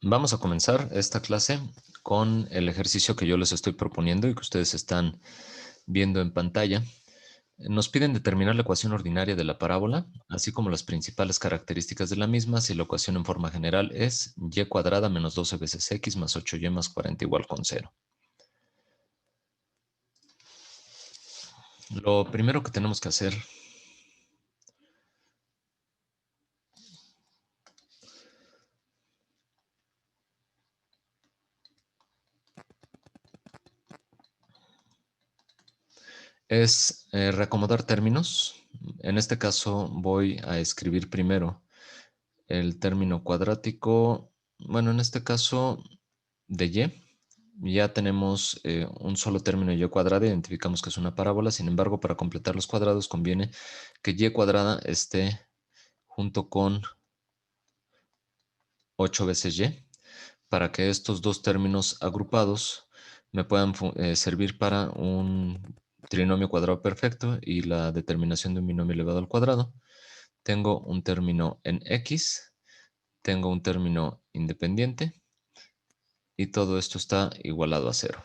Vamos a comenzar esta clase con el ejercicio que yo les estoy proponiendo y que ustedes están viendo en pantalla. Nos piden determinar la ecuación ordinaria de la parábola, así como las principales características de la misma, si la ecuación en forma general es y cuadrada menos 12 veces x más 8y más 40 igual con 0. Lo primero que tenemos que hacer es reacomodar términos. En este caso voy a escribir primero el término cuadrático, bueno, en este caso de y. Ya tenemos un solo término y cuadrada, identificamos que es una parábola. Sin embargo, para completar los cuadrados conviene que y cuadrada esté junto con 8 veces y, para que estos dos términos agrupados me puedan servir para un trinomio cuadrado perfecto y la determinación de un binomio elevado al cuadrado. Tengo un término en x, tengo un término independiente y todo esto está igualado a 0.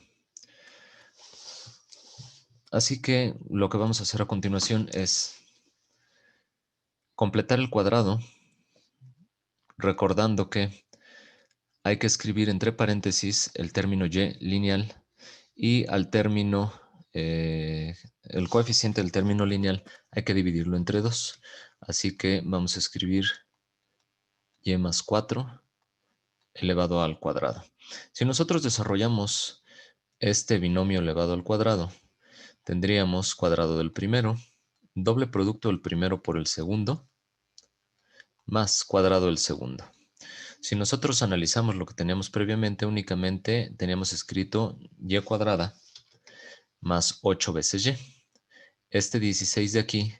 Así que lo que vamos a hacer a continuación es completar el cuadrado, recordando que hay que escribir entre paréntesis el término y lineal y al término, el coeficiente del término lineal hay que dividirlo entre 2. Así que vamos a escribir y más 4 elevado al cuadrado. Si nosotros desarrollamos este binomio elevado al cuadrado, tendríamos cuadrado del primero, doble producto del primero por el segundo, más cuadrado del segundo. Si nosotros analizamos lo que teníamos previamente, únicamente teníamos escrito y cuadrada más 8 veces y. Este 16 de aquí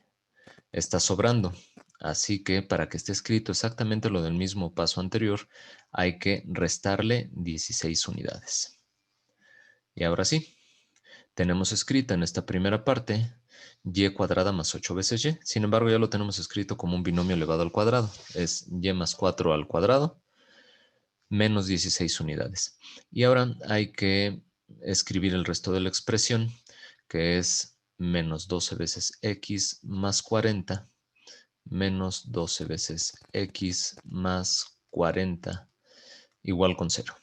está sobrando, así que para que esté escrito exactamente lo del mismo paso anterior, hay que restarle 16 unidades. Y ahora sí, tenemos escrita en esta primera parte y cuadrada más 8 veces y. Sin embargo, ya lo tenemos escrito como un binomio elevado al cuadrado. Es y más 4 al cuadrado menos 16 unidades. Y ahora hay que escribir el resto de la expresión, que es menos 12 veces x más 40, menos 12 veces x más 40, igual con 0.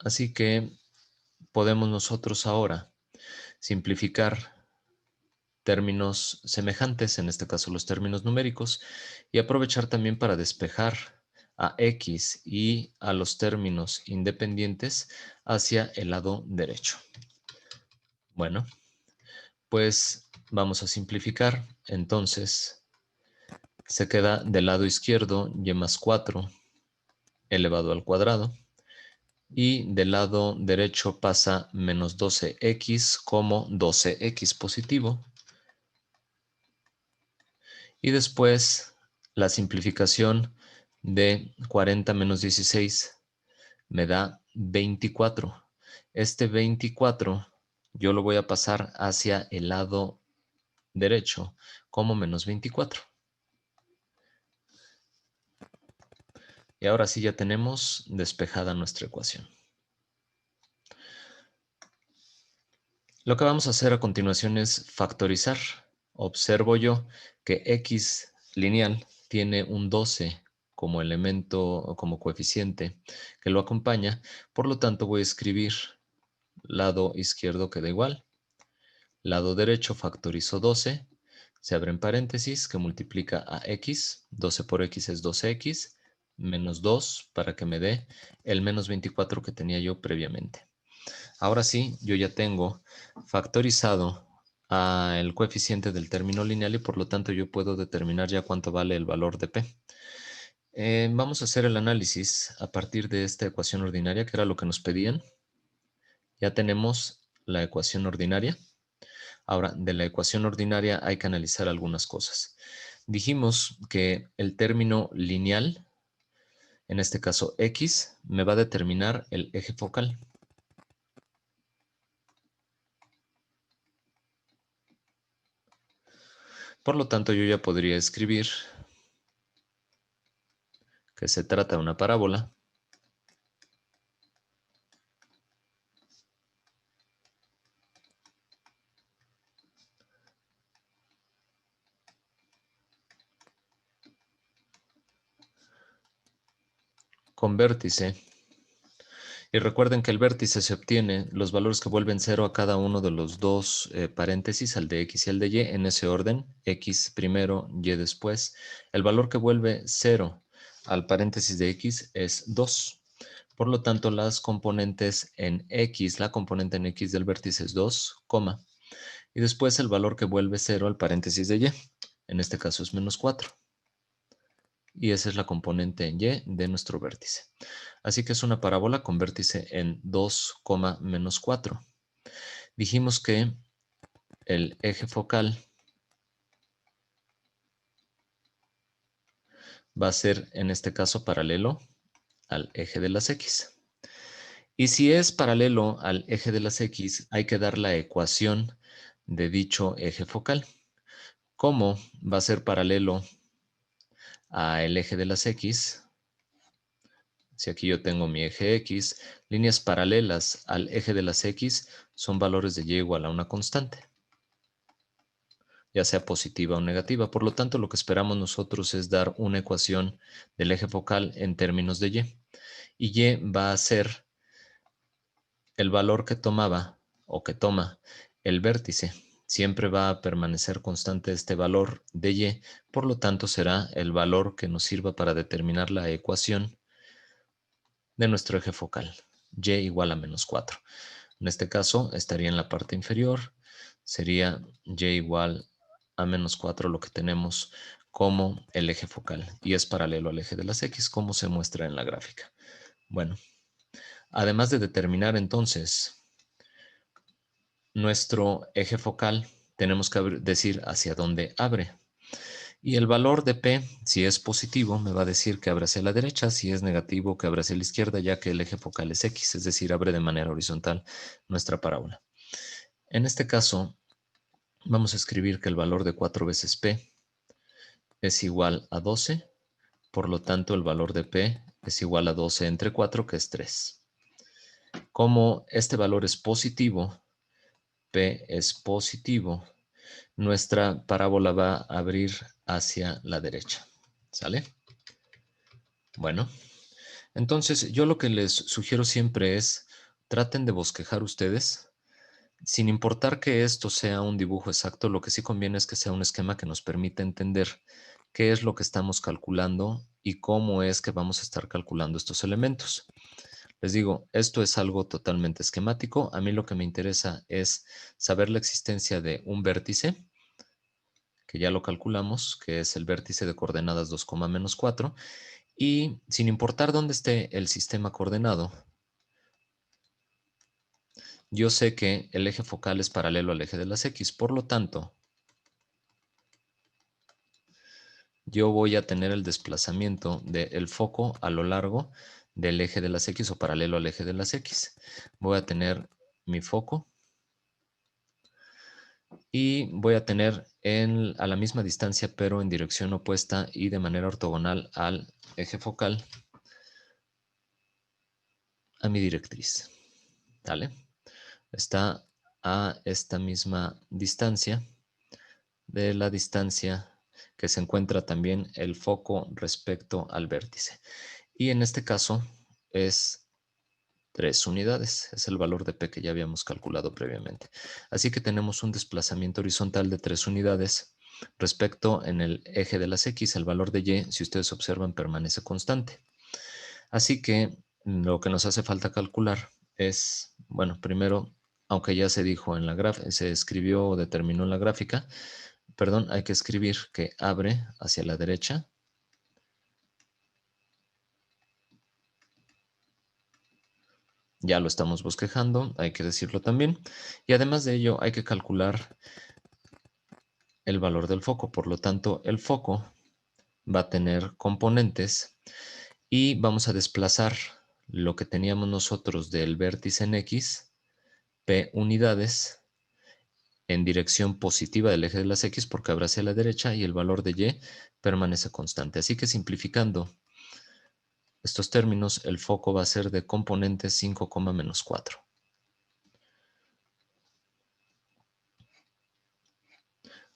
Así que podemos nosotros ahora simplificar términos semejantes, en este caso los términos numéricos, y aprovechar también para despejar a x y a los términos independientes hacia el lado derecho. Bueno, pues vamos a simplificar. Entonces, se queda del lado izquierdo y más 4 elevado al cuadrado, y del lado derecho pasa menos 12x como 12x positivo. Y después la simplificación de 40 menos 16 me da 24. Este 24 yo lo voy a pasar hacia el lado derecho como menos 24. Y ahora sí ya tenemos despejada nuestra ecuación. Lo que vamos a hacer a continuación es factorizar. Observo yo que x lineal tiene un 12 como elemento o como coeficiente que lo acompaña. Por lo tanto, voy a escribir lado izquierdo queda igual. Lado derecho factorizo 12. Se abren paréntesis que multiplica a x. 12 por x es 12x. Menos 2 para que me dé el menos 24 que tenía yo previamente. Ahora sí, yo ya tengo factorizado el coeficiente del término lineal y por lo tanto yo puedo determinar ya cuánto vale el valor de p. Vamos a hacer el análisis a partir de esta ecuación ordinaria, que era lo que nos pedían. Ya tenemos la ecuación ordinaria. Ahora, de la ecuación ordinaria hay que analizar algunas cosas. Dijimos que el término lineal, en este caso x, me va a determinar el eje focal. Por lo tanto, yo ya podría escribir que se trata de una parábola. Con vértice. Y recuerden que el vértice se obtiene los valores que vuelven cero a cada uno de los dos paréntesis, al de x y al de y, en ese orden, x primero, y después. El valor que vuelve cero al paréntesis de x es 2. Por lo tanto, las componentes en x, la componente en x del vértice es 2, coma. Y después el valor que vuelve cero al paréntesis de y. En este caso es menos 4. Y esa es la componente en y de nuestro vértice. Así que es una parábola con vértice en 2, menos 4. Dijimos que el eje focal va a ser, en este caso, paralelo al eje de las x. Y si es paralelo al eje de las x, hay que dar la ecuación de dicho eje focal. ¿Cómo va a ser paralelo al eje de las x? Si aquí yo tengo mi eje x, líneas paralelas al eje de las x son valores de y igual a una constante, ya sea positiva o negativa. Por lo tanto, lo que esperamos nosotros es dar una ecuación del eje focal en términos de y. Y y va a ser el valor que tomaba o que toma el vértice. Siempre va a permanecer constante este valor de y, por lo tanto será el valor que nos sirva para determinar la ecuación de nuestro eje focal, y igual a menos 4. En este caso estaría en la parte inferior, sería y igual a menos 4 lo que tenemos como el eje focal y es paralelo al eje de las x como se muestra en la gráfica. Bueno, además de determinar entonces nuestro eje focal, tenemos que decir hacia dónde abre. Y el valor de P, si es positivo, me va a decir que abre hacia la derecha, si es negativo, que abre hacia la izquierda, ya que el eje focal es X, es decir, abre de manera horizontal nuestra parábola. En este caso, vamos a escribir que el valor de 4 veces P es igual a 12, por lo tanto el valor de P es igual a 12 entre 4, que es 3. Como este valor es positivo, P es positivo, nuestra parábola va a abrir hacia la derecha. ¿Sale? Bueno, entonces yo lo que les sugiero siempre es traten de bosquejar ustedes. Sin importar que esto sea un dibujo exacto, lo que sí conviene es que sea un esquema que nos permita entender qué es lo que estamos calculando y cómo es que vamos a estar calculando estos elementos. Les digo, esto es algo totalmente esquemático. A mí lo que me interesa es saber la existencia de un vértice, que ya lo calculamos, que es el vértice de coordenadas 2, menos 4, y sin importar dónde esté el sistema coordenado, yo sé que el eje focal es paralelo al eje de las x, por lo tanto, yo voy a tener el desplazamiento del foco a lo largo del eje de las x o paralelo al eje de las x. Voy a tener mi foco y voy a tener a la misma distancia, pero en dirección opuesta y de manera ortogonal al eje focal, a mi directriz. ¿Vale? Está a esta misma distancia de la distancia que se encuentra también el foco respecto al vértice. Y en este caso es 3 unidades, es el valor de P que ya habíamos calculado previamente. Así que tenemos un desplazamiento horizontal de 3 unidades respecto en el eje de las X. El valor de Y, si ustedes observan, permanece constante. Así que lo que nos hace falta calcular es, bueno, primero, aunque ya se dijo en la gráfica, se escribió o determinó en la gráfica, perdón, hay que escribir que abre hacia la derecha. Ya lo estamos bosquejando, hay que decirlo también. Y además de ello, hay que calcular el valor del foco. Por lo tanto, el foco va a tener componentes y vamos a desplazar lo que teníamos nosotros del vértice en X, P unidades, en dirección positiva del eje de las X porque abre hacia la derecha y el valor de Y permanece constante. Así que simplificando, estos términos, el foco va a ser de componente 5, menos 4.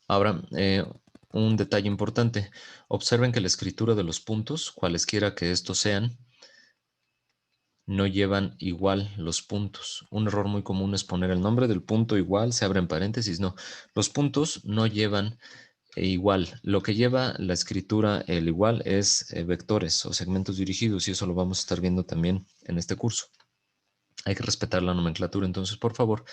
Ahora, un detalle importante. Observen que la escritura de los puntos, cualesquiera que estos sean, no llevan igual los puntos. Un error muy común es poner el nombre del punto igual, se abren paréntesis. No, los puntos no llevan igual. Lo que lleva la escritura el igual es vectores o segmentos dirigidos y eso lo vamos a estar viendo también en este curso. Hay que respetar la nomenclatura, entonces, por favor,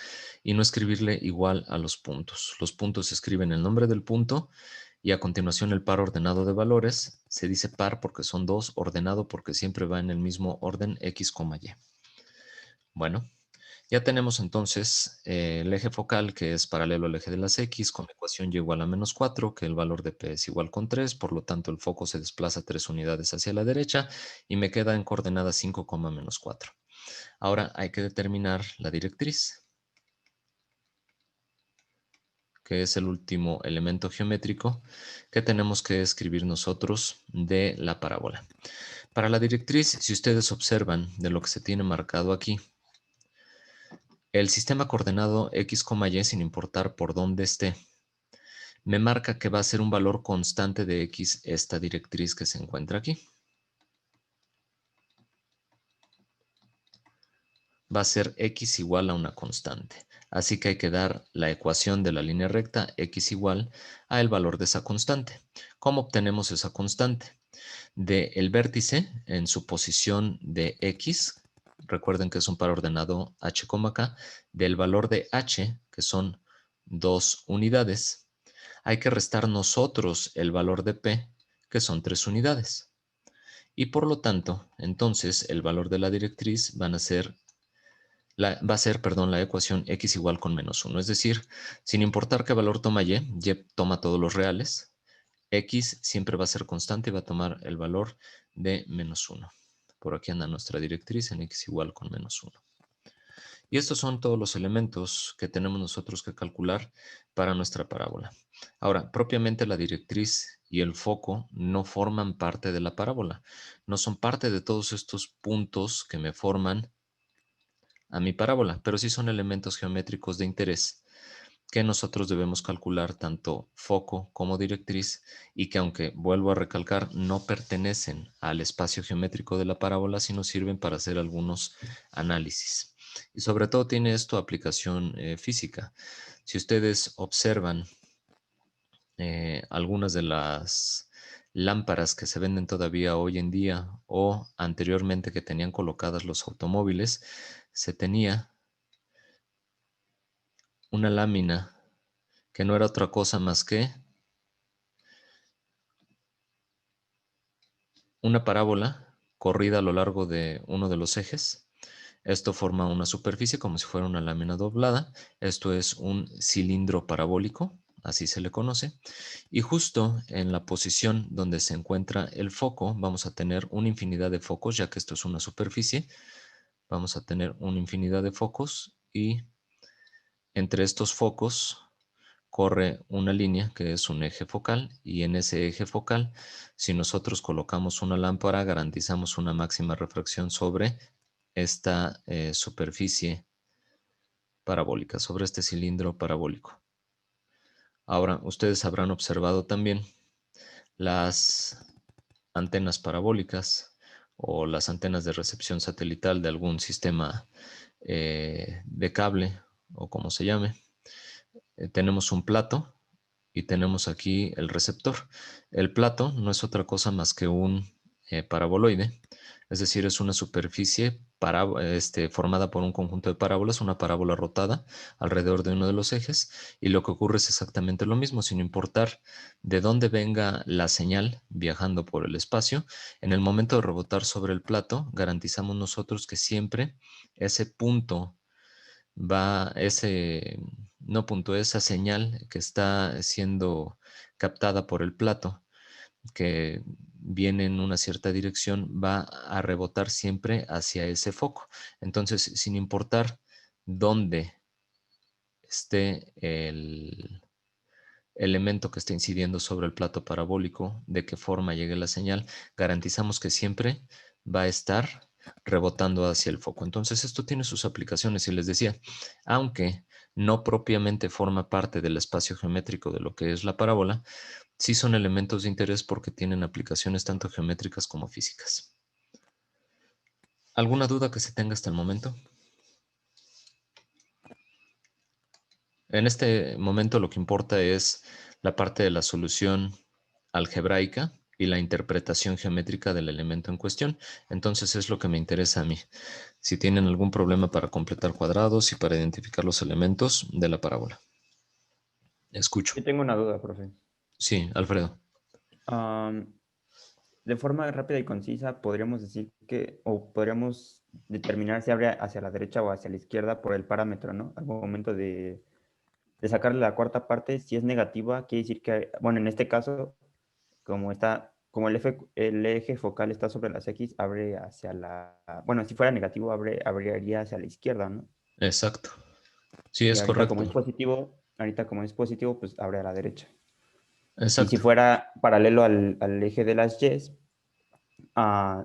y no escribirle igual a los puntos. Los puntos se escriben el nombre del punto y a continuación el par ordenado de valores. Se dice par porque son dos, ordenado porque siempre va en el mismo orden x, y. Bueno, ya tenemos entonces el eje focal que es paralelo al eje de las x con la ecuación y igual a menos 4, que el valor de p es igual con 3, por lo tanto el foco se desplaza 3 unidades hacia la derecha y me queda en coordenadas 5, menos 4. Ahora hay que determinar la directriz, que es el último elemento geométrico que tenemos que escribir nosotros de la parábola. Para la directriz, si ustedes observan de lo que se tiene marcado aquí, el sistema coordenado x, y, sin importar por dónde esté, me marca que va a ser un valor constante de x esta directriz que se encuentra aquí. Va a ser x igual a una constante. Así que hay que dar la ecuación de la línea recta x igual a el valor de esa constante. ¿Cómo obtenemos esa constante? Del vértice en su posición de x, recuerden que es un par ordenado h, k, del valor de h, que son 2 unidades, hay que restar nosotros el valor de p, que son 3 unidades. Y por lo tanto, entonces, el valor de la directriz va a ser, la ecuación x igual con menos 1. Es decir, sin importar qué valor toma y toma todos los reales, x siempre va a ser constante y va a tomar el valor de menos 1. Por aquí anda nuestra directriz en x igual con menos 1. Y estos son todos los elementos que tenemos nosotros que calcular para nuestra parábola. Ahora, propiamente la directriz y el foco no forman parte de la parábola, no son parte de todos estos puntos que me forman a mi parábola, pero sí son elementos geométricos de interés que nosotros debemos calcular tanto foco como directriz y que aunque vuelvo a recalcar no pertenecen al espacio geométrico de la parábola, sino sirven para hacer algunos análisis. Y sobre todo tiene esto aplicación física. Si ustedes observan algunas de las lámparas que se venden todavía hoy en día o anteriormente que tenían colocadas los automóviles, se tenía una lámina que no era otra cosa más que una parábola corrida a lo largo de uno de los ejes. Esto forma una superficie como si fuera una lámina doblada. Esto es un cilindro parabólico, así se le conoce. Y justo en la posición donde se encuentra el foco, vamos a tener una infinidad de focos, ya que esto es una superficie. Vamos a tener una infinidad de focos y entre estos focos corre una línea que es un eje focal y en ese eje focal, si nosotros colocamos una lámpara, garantizamos una máxima refracción sobre esta superficie parabólica, sobre este cilindro parabólico. Ahora, ustedes habrán observado también las antenas parabólicas o las antenas de recepción satelital de algún sistema de cable o como se llame. Tenemos un plato y tenemos aquí el receptor. El plato no es otra cosa más que un paraboloide, es decir, es una superficie formada por un conjunto de parábolas, una parábola rotada alrededor de uno de los ejes, y lo que ocurre es exactamente lo mismo, sin importar de dónde venga la señal viajando por el espacio, en el momento de rebotar sobre el plato, garantizamos nosotros que siempre ese punto no punto, esa señal que está siendo captada por el plato, que viene en una cierta dirección, va a rebotar siempre hacia ese foco. Entonces, sin importar dónde esté el elemento que esté incidiendo sobre el plato parabólico, de qué forma llegue la señal, garantizamos que siempre va a estar rebotando hacia el foco. Entonces esto tiene sus aplicaciones y les decía, aunque no propiamente forma parte del espacio geométrico de lo que es la parábola, sí son elementos de interés porque tienen aplicaciones tanto geométricas como físicas. ¿Alguna duda que se tenga hasta el momento? En este momento lo que importa es la parte de la solución algebraica y la interpretación geométrica del elemento en cuestión. Entonces es lo que me interesa a mí. Si tienen algún problema para completar cuadrados y para identificar los elementos de la parábola. Escucho. Yo tengo una duda, profe. Sí, Alfredo. Am, de forma rápida y concisa, podríamos decir que, o podríamos determinar si abre hacia la derecha o hacia la izquierda por el parámetro, ¿no? Al momento de sacarle la cuarta parte, si es negativa, quiere decir que, bueno, en este caso, como el eje focal está sobre las X, abre hacia bueno, si fuera negativo, abriría hacia la izquierda, ¿no? Exacto. Sí, Y es correcto. ahorita como es positivo, pues abre a la derecha. Y si Exacto. fuera paralelo al eje de las Y,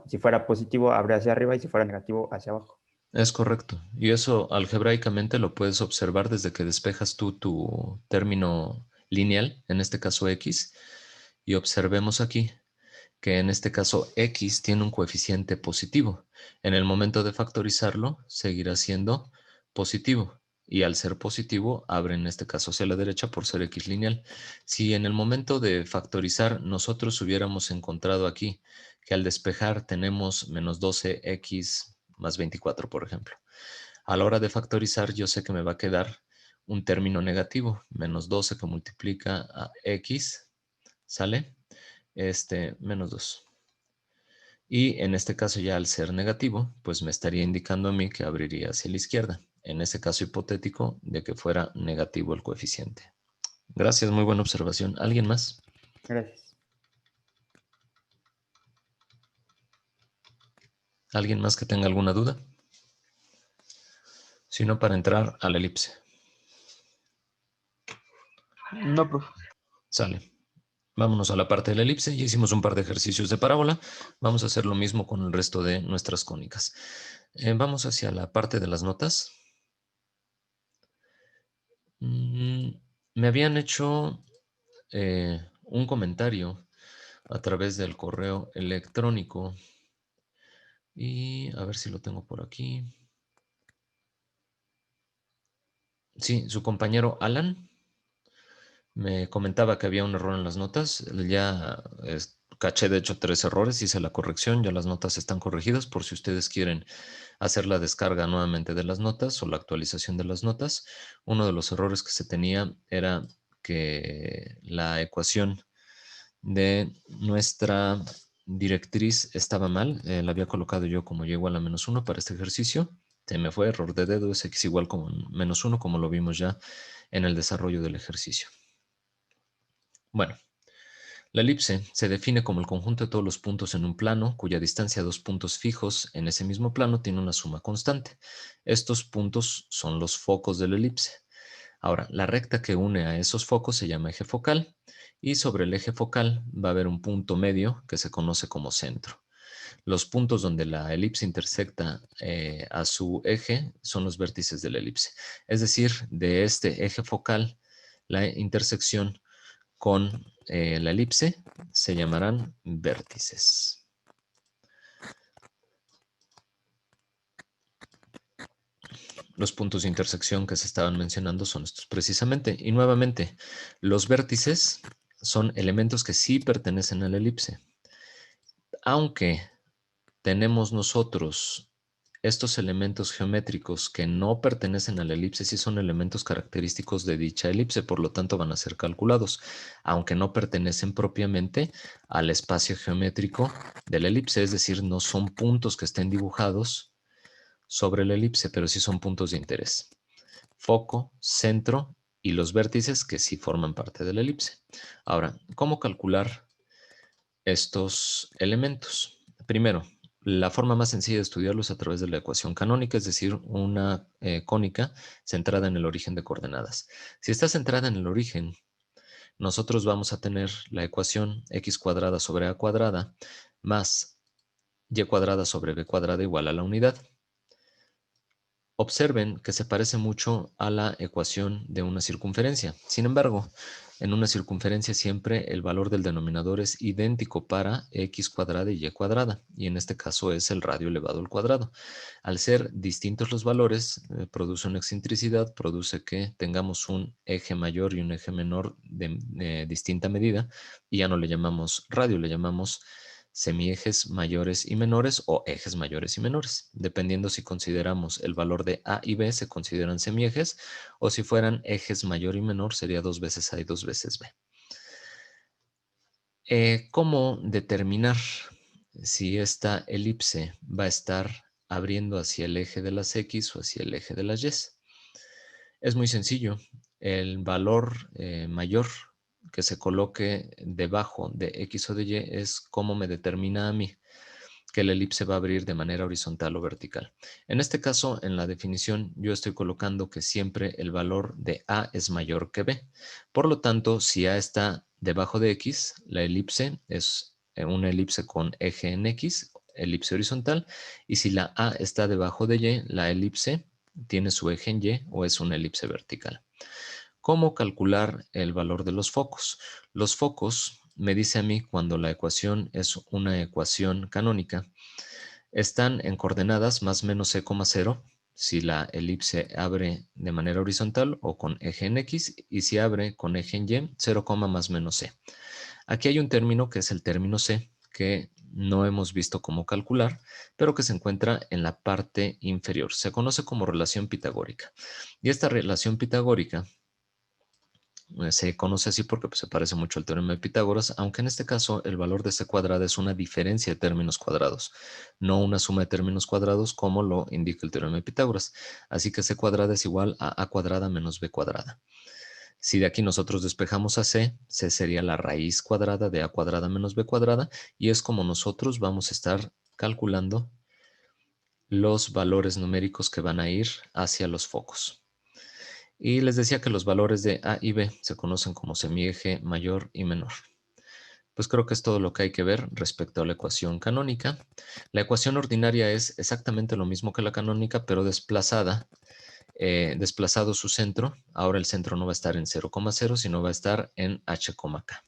si fuera positivo, abre hacia arriba y si fuera negativo, hacia abajo. Es correcto. Y eso algebraicamente lo puedes observar desde que despejas tú tu término lineal, en este caso X, y observemos aquí que en este caso X tiene un coeficiente positivo. En el momento de factorizarlo, seguirá siendo positivo. Y al ser positivo, abre en este caso hacia la derecha por ser X lineal. Si en el momento de factorizar nosotros hubiéramos encontrado aquí que al despejar tenemos menos 12x más 24, por ejemplo. A la hora de factorizar, yo sé que me va a quedar un término negativo, menos 12 que multiplica a x, ¿sale? Menos 2. Y en este caso ya al ser negativo, pues me estaría indicando a mí que abriría hacia la izquierda. En ese caso hipotético de que fuera negativo el coeficiente. Gracias, muy buena observación. ¿Alguien más? Gracias. ¿Alguien más que tenga alguna duda? Si no, para entrar a la elipse. No, profe. Sale. Vámonos a la parte de la elipse. Ya hicimos un par de ejercicios de parábola. Vamos a hacer lo mismo con el resto de nuestras cónicas. Vamos hacia la parte de las notas. Me habían hecho un comentario a través del correo electrónico y a ver si lo tengo por aquí. Sí, su compañero Alan me comentaba que había un error en las notas. Ya caché, de hecho, 3 errores. Hice la corrección. Ya las notas están corregidas por si ustedes quieren hacer la descarga nuevamente de las notas o la actualización de las notas. Uno de los errores que se tenía era que la ecuación de nuestra directriz estaba mal. La había colocado yo como y igual a -1 para este ejercicio. Se me fue error de dedo, es x igual como -1, como lo vimos ya en el desarrollo del ejercicio. Bueno, la elipse se define como el conjunto de todos los puntos en un plano cuya distancia a dos puntos fijos en ese mismo plano tiene una suma constante. Estos puntos son los focos de la elipse. Ahora, la recta que une a esos focos se llama eje focal y sobre el eje focal va a haber un punto medio que se conoce como centro. Los puntos donde la elipse intersecta a su eje son los vértices de la elipse. Es decir, de este eje focal, la intersección con la elipse se llamarán vértices. Los puntos de intersección que se estaban mencionando son estos precisamente. Y nuevamente, los vértices son elementos que sí pertenecen a la elipse. Aunque tenemos nosotros estos elementos geométricos que no pertenecen a la elipse, sí son elementos característicos de dicha elipse, por lo tanto van a ser calculados, aunque no pertenecen propiamente al espacio geométrico de la elipse, es decir, no son puntos que estén dibujados sobre la elipse, pero sí son puntos de interés. Foco, centro y los vértices que sí forman parte de la elipse. Ahora, ¿cómo calcular estos elementos? Primero, la forma más sencilla de estudiarlo es a través de la ecuación canónica, es decir, una cónica centrada en el origen de coordenadas. Si está centrada en el origen, nosotros vamos a tener la ecuación x² sobre a² más y cuadrada sobre b cuadrada igual a la unidad. Observen que se parece mucho a la ecuación de una circunferencia. Sin embargo, en una circunferencia siempre el valor del denominador es idéntico para x cuadrada y y cuadrada, y en este caso es el radio elevado al cuadrado. Al ser distintos los valores, produce una excentricidad, produce que tengamos un eje mayor y un eje menor de distinta medida, y ya no le llamamos radio, le llamamos semiejes mayores y menores o ejes mayores y menores. Dependiendo si consideramos el valor de A y B, se consideran semiejes, o si fueran ejes mayor y menor, sería 2 veces A y 2 veces B. ¿Cómo determinar si esta elipse va a estar abriendo hacia el eje de las X o hacia el eje de las Y? Es muy sencillo. El valor mayor que se coloque debajo de X o de Y es cómo me determina a mí que la elipse va a abrir de manera horizontal o vertical. En este caso, en la definición, yo estoy colocando que siempre el valor de A es mayor que B. Por lo tanto, si A está debajo de X, la elipse es una elipse con eje en X, elipse horizontal, y si la A está debajo de Y, la elipse tiene su eje en Y o es una elipse vertical. ¿Cómo calcular el valor de los focos? Los focos, me dice a mí cuando la ecuación es una ecuación canónica, están en coordenadas más menos c, 0 si la elipse abre de manera horizontal o con eje en X, y si abre con eje en Y, 0, más menos c. Aquí hay un término que es el término c, que no hemos visto cómo calcular, pero que se encuentra en la parte inferior. Se conoce como relación pitagórica. Y esta relación pitagórica se conoce así porque pues, se parece mucho al teorema de Pitágoras, aunque en este caso el valor de c cuadrada es una diferencia de términos cuadrados, no una suma de términos cuadrados como lo indica el teorema de Pitágoras. Así que c cuadrada es igual a cuadrada menos b cuadrada. Si de aquí nosotros despejamos a c sería la raíz cuadrada de a cuadrada menos b cuadrada, y es como nosotros vamos a estar calculando los valores numéricos que van a ir hacia los focos. Y les decía que los valores de A y B se conocen como semieje mayor y menor. Pues creo que es todo lo que hay que ver respecto a la ecuación canónica. La ecuación ordinaria es exactamente lo mismo que la canónica, pero desplazada, desplazado su centro. Ahora el centro no va a estar en 0,0, sino va a estar en h,k.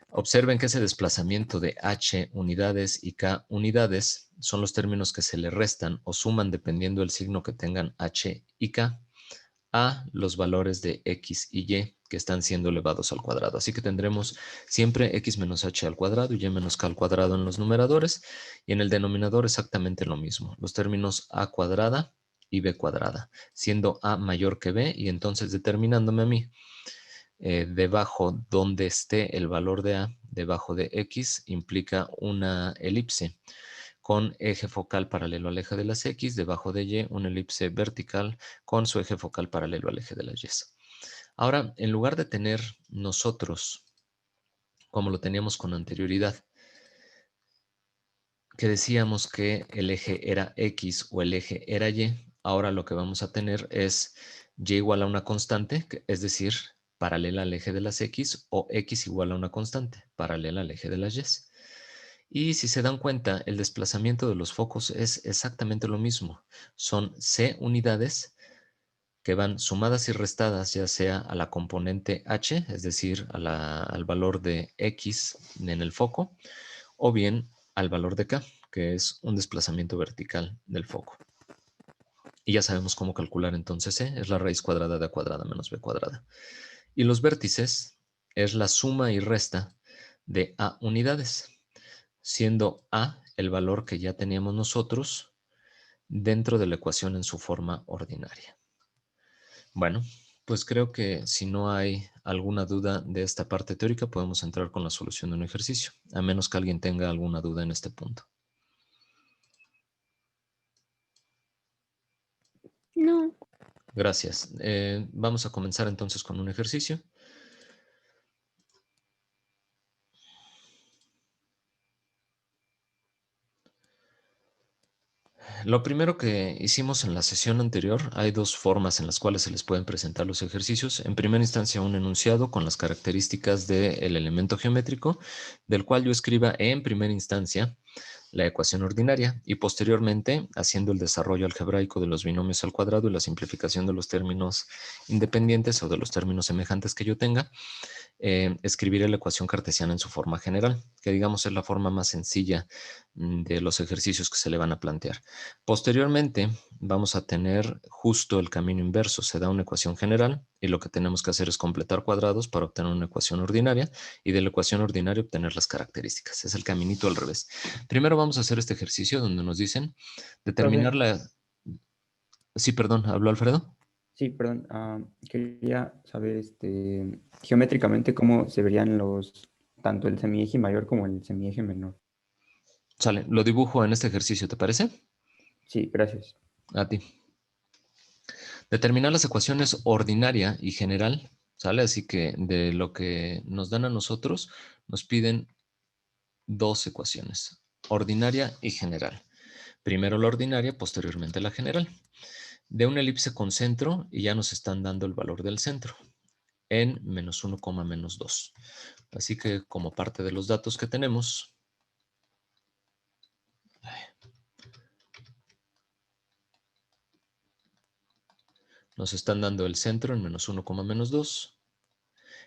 Observen que ese desplazamiento de h unidades y k unidades son los términos que se le restan o suman dependiendo del signo que tengan h y k a los valores de x y y que están siendo elevados al cuadrado. Así que tendremos siempre x menos h al cuadrado y y menos k al cuadrado en los numeradores, y en el denominador exactamente lo mismo. Los términos a cuadrada y b cuadrada, siendo a mayor que b, y entonces determinándome a mí debajo donde esté el valor de a, debajo de x, implica una elipse con eje focal paralelo al eje de las X, debajo de Y una elipse vertical con su eje focal paralelo al eje de las Y. Ahora, en lugar de tener nosotros, como lo teníamos con anterioridad, que decíamos que el eje era X o el eje era Y, ahora lo que vamos a tener es Y igual a una constante, es decir, paralela al eje de las X, o X igual a una constante, paralela al eje de las Y. Y si se dan cuenta, el desplazamiento de los focos es exactamente lo mismo. Son c unidades que van sumadas y restadas ya sea a la componente h, es decir, al valor de x en el foco, o bien al valor de k, que es un desplazamiento vertical del foco. Y ya sabemos cómo calcular entonces c, es la raíz cuadrada de a cuadrada menos b cuadrada. Y los vértices es la suma y resta de a unidades, siendo a el valor que ya teníamos nosotros dentro de la ecuación en su forma ordinaria. Bueno, pues creo que si no hay alguna duda de esta parte teórica, podemos entrar con la solución de un ejercicio, a menos que alguien tenga alguna duda en este punto. No. Gracias. Vamos a comenzar entonces con un ejercicio. Lo primero que hicimos en la sesión anterior, hay dos formas en las cuales se les pueden presentar los ejercicios. En primera instancia, un enunciado con las características del elemento geométrico, del cual yo escriba en primera instancia la ecuación ordinaria y posteriormente, haciendo el desarrollo algebraico de los binomios al cuadrado y la simplificación de los términos independientes o de los términos semejantes que yo tenga, escribiré la ecuación cartesiana en su forma general, que digamos es la forma más sencilla de los ejercicios que se le van a plantear. Posteriormente, vamos a tener justo el camino inverso. Se da una ecuación general y lo que tenemos que hacer es completar cuadrados para obtener una ecuación ordinaria y de la ecuación ordinaria obtener las características. Es el caminito al revés. Primero vamos a hacer este ejercicio donde nos dicen determinar Profe, la... Sí, perdón, ¿habló Alfredo? sí, perdón. Quería saber geométricamente cómo se verían tanto el semieje mayor como el semieje menor. Sale, lo dibujo en este ejercicio, ¿te parece? Sí, gracias. A ti. Determinar las ecuaciones ordinaria y general, ¿sale? Así que de lo que nos dan a nosotros, nos piden dos ecuaciones, ordinaria y general. Primero la ordinaria, posteriormente la general. De una elipse con centro y ya nos están dando el valor del centro en menos 1, menos 2. Así que como parte de los datos que tenemos, nos están dando el centro en menos 1, menos 2.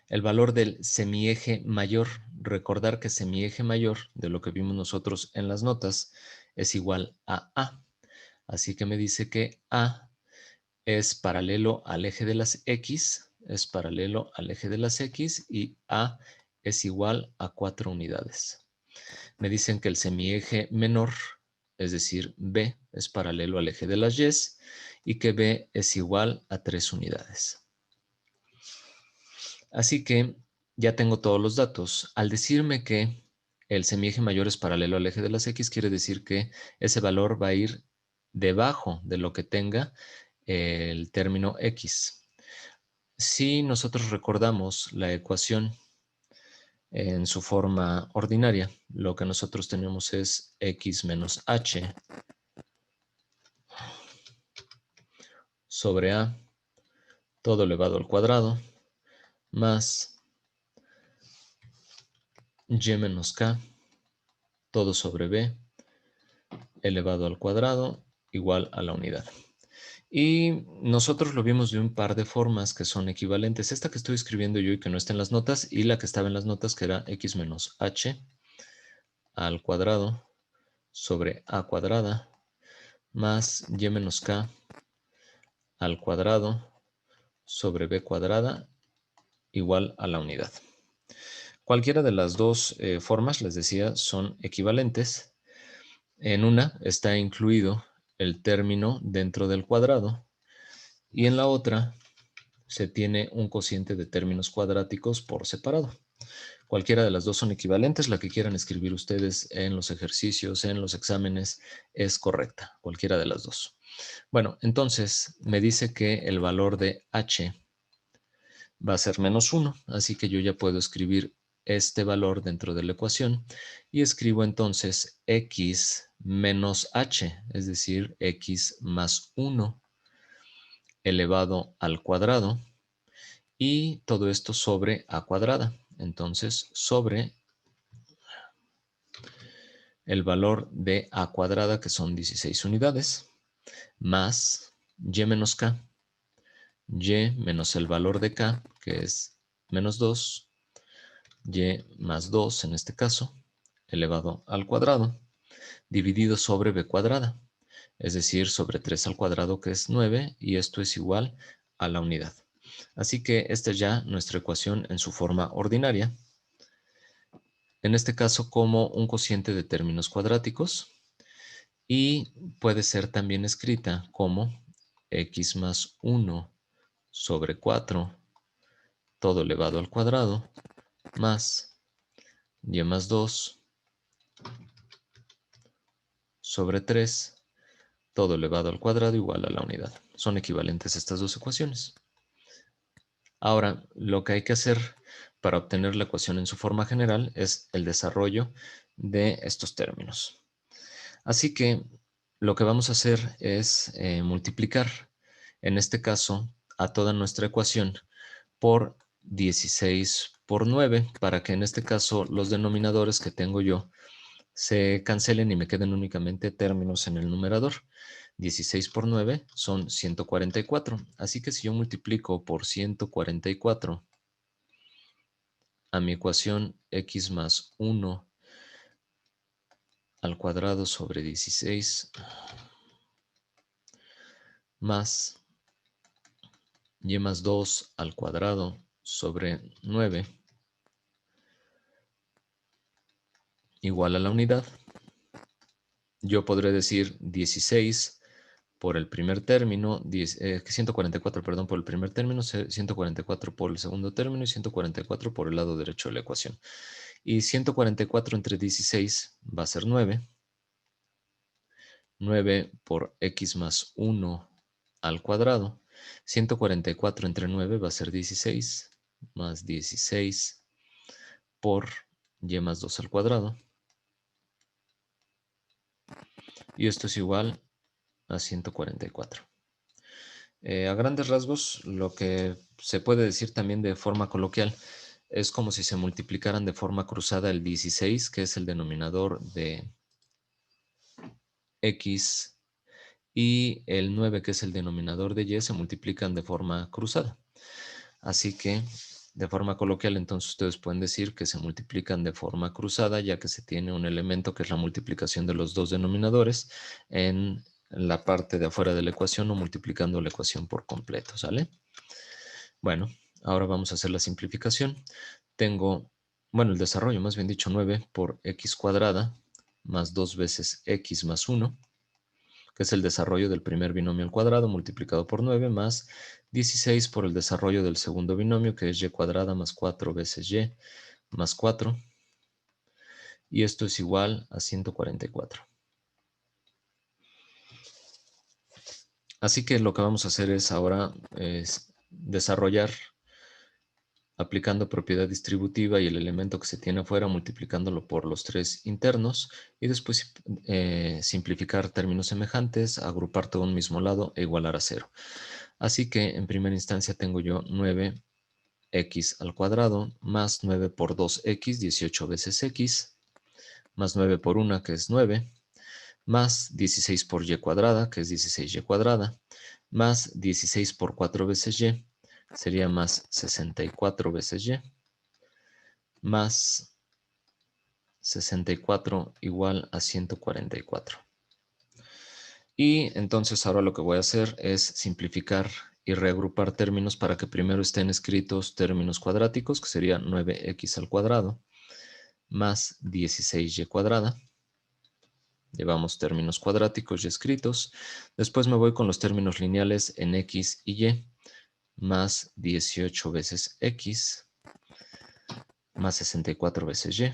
El valor del semieje mayor, recordar que semieje mayor, de lo que vimos nosotros en las notas, es igual a A. Así que me dice que A es paralelo al eje de las X, es paralelo al eje de las X y A es igual a 4 unidades. Me dicen que el semieje menor, es decir, B, es paralelo al eje de las Y y que B es igual a 3 unidades. Así que ya tengo todos los datos. Al decirme que el semieje mayor es paralelo al eje de las X, quiere decir que ese valor va a ir debajo de lo que tenga el término X. Si nosotros recordamos la ecuación en su forma ordinaria, lo que nosotros tenemos es X menos H sobre A, todo elevado al cuadrado, más Y menos K, todo sobre B, elevado al cuadrado, igual a la unidad. Y nosotros lo vimos de un par de formas que son equivalentes. Esta que estoy escribiendo yo y que no está en las notas, y la que estaba en las notas, que era X menos H al cuadrado sobre A cuadrada, más Y menos K al cuadrado sobre B cuadrada, igual a la unidad. Cualquiera de las dos formas, les decía, son equivalentes. En una está incluido el término dentro del cuadrado y en la otra se tiene un cociente de términos cuadráticos por separado. Cualquiera de las dos son equivalentes. La que quieran escribir ustedes en los ejercicios, en los exámenes, es correcta. Cualquiera de las dos. Bueno, entonces me dice que el valor de h va a ser menos 1, así que yo ya puedo escribir este valor dentro de la ecuación y escribo entonces x menos h, es decir, x más 1 elevado al cuadrado y todo esto sobre a cuadrada. Entonces, sobre el valor de a cuadrada, que son 16 unidades, más y menos k, y menos el valor de k, que es menos 2, y más 2 en este caso, elevado al cuadrado, dividido sobre b cuadrada, es decir, sobre 3 al cuadrado, que es 9, y esto es igual a la unidad. Así que esta es ya nuestra ecuación en su forma ordinaria, en este caso como un cociente de términos cuadráticos, y puede ser también escrita como x más 1 sobre 4, todo elevado al cuadrado, más y más 2 sobre 3, todo elevado al cuadrado, igual a la unidad. Son equivalentes estas dos ecuaciones. Ahora, lo que hay que hacer para obtener la ecuación en su forma general es el desarrollo de estos términos. Así que lo que vamos a hacer es multiplicar, en este caso, a toda nuestra ecuación por 16 por 9, para que en este caso los denominadores que tengo yo se cancelen y me queden únicamente términos en el numerador. 16 por 9 son 144. Así que si yo multiplico por 144 a mi ecuación x más 1 al cuadrado sobre 16 más y más 2 al cuadrado sobre 9 igual a la unidad, yo podré decir 16 por el primer término, 144, perdón, por el primer término, 144 por el segundo término y 144 por el lado derecho de la ecuación. Y 144 entre 16 va a ser 9. 9 por x más 1 al cuadrado. 144 entre 9 va a ser 16, más 16 por y más 2 al cuadrado. Y esto es igual a 144. A grandes rasgos, lo que se puede decir también de forma coloquial es como si se multiplicaran de forma cruzada el 16, que es el denominador de x, y el 9, que es el denominador de y, se multiplican de forma cruzada. Así que, de forma coloquial, entonces ustedes pueden decir que se multiplican de forma cruzada, ya que se tiene un elemento que es la multiplicación de los dos denominadores en la parte de afuera de la ecuación o multiplicando la ecuación por completo, ¿sale? Bueno, ahora vamos a hacer la simplificación. Tengo, bueno, el desarrollo, más bien dicho, 9 por x cuadrada más 2 veces x más 1, que es el desarrollo del primer binomio al cuadrado multiplicado por 9, más 16 por el desarrollo del segundo binomio, que es y cuadrada más 4 veces y más 4. Y esto es igual a 144. Así que lo que vamos a hacer es ahora desarrollar aplicando propiedad distributiva y el elemento que se tiene afuera, multiplicándolo por los tres internos, y después simplificar términos semejantes, agrupar todo a un mismo lado e igualar a 0. Así que en primera instancia tengo yo 9x al cuadrado más 9 por 2x, 18 veces x, más 9 por 1, que es 9, más 16 por y cuadrada, que es 16y cuadrada, más 16 por 4 veces y, sería más 64 veces y, más 64 igual a 144. Y entonces ahora lo que voy a hacer es simplificar y reagrupar términos para que primero estén escritos términos cuadráticos, que sería 9x al cuadrado, más 16y cuadrada. Llevamos términos cuadráticos ya escritos. Después me voy con los términos lineales en x y y, más 18 veces x, más 64 veces y.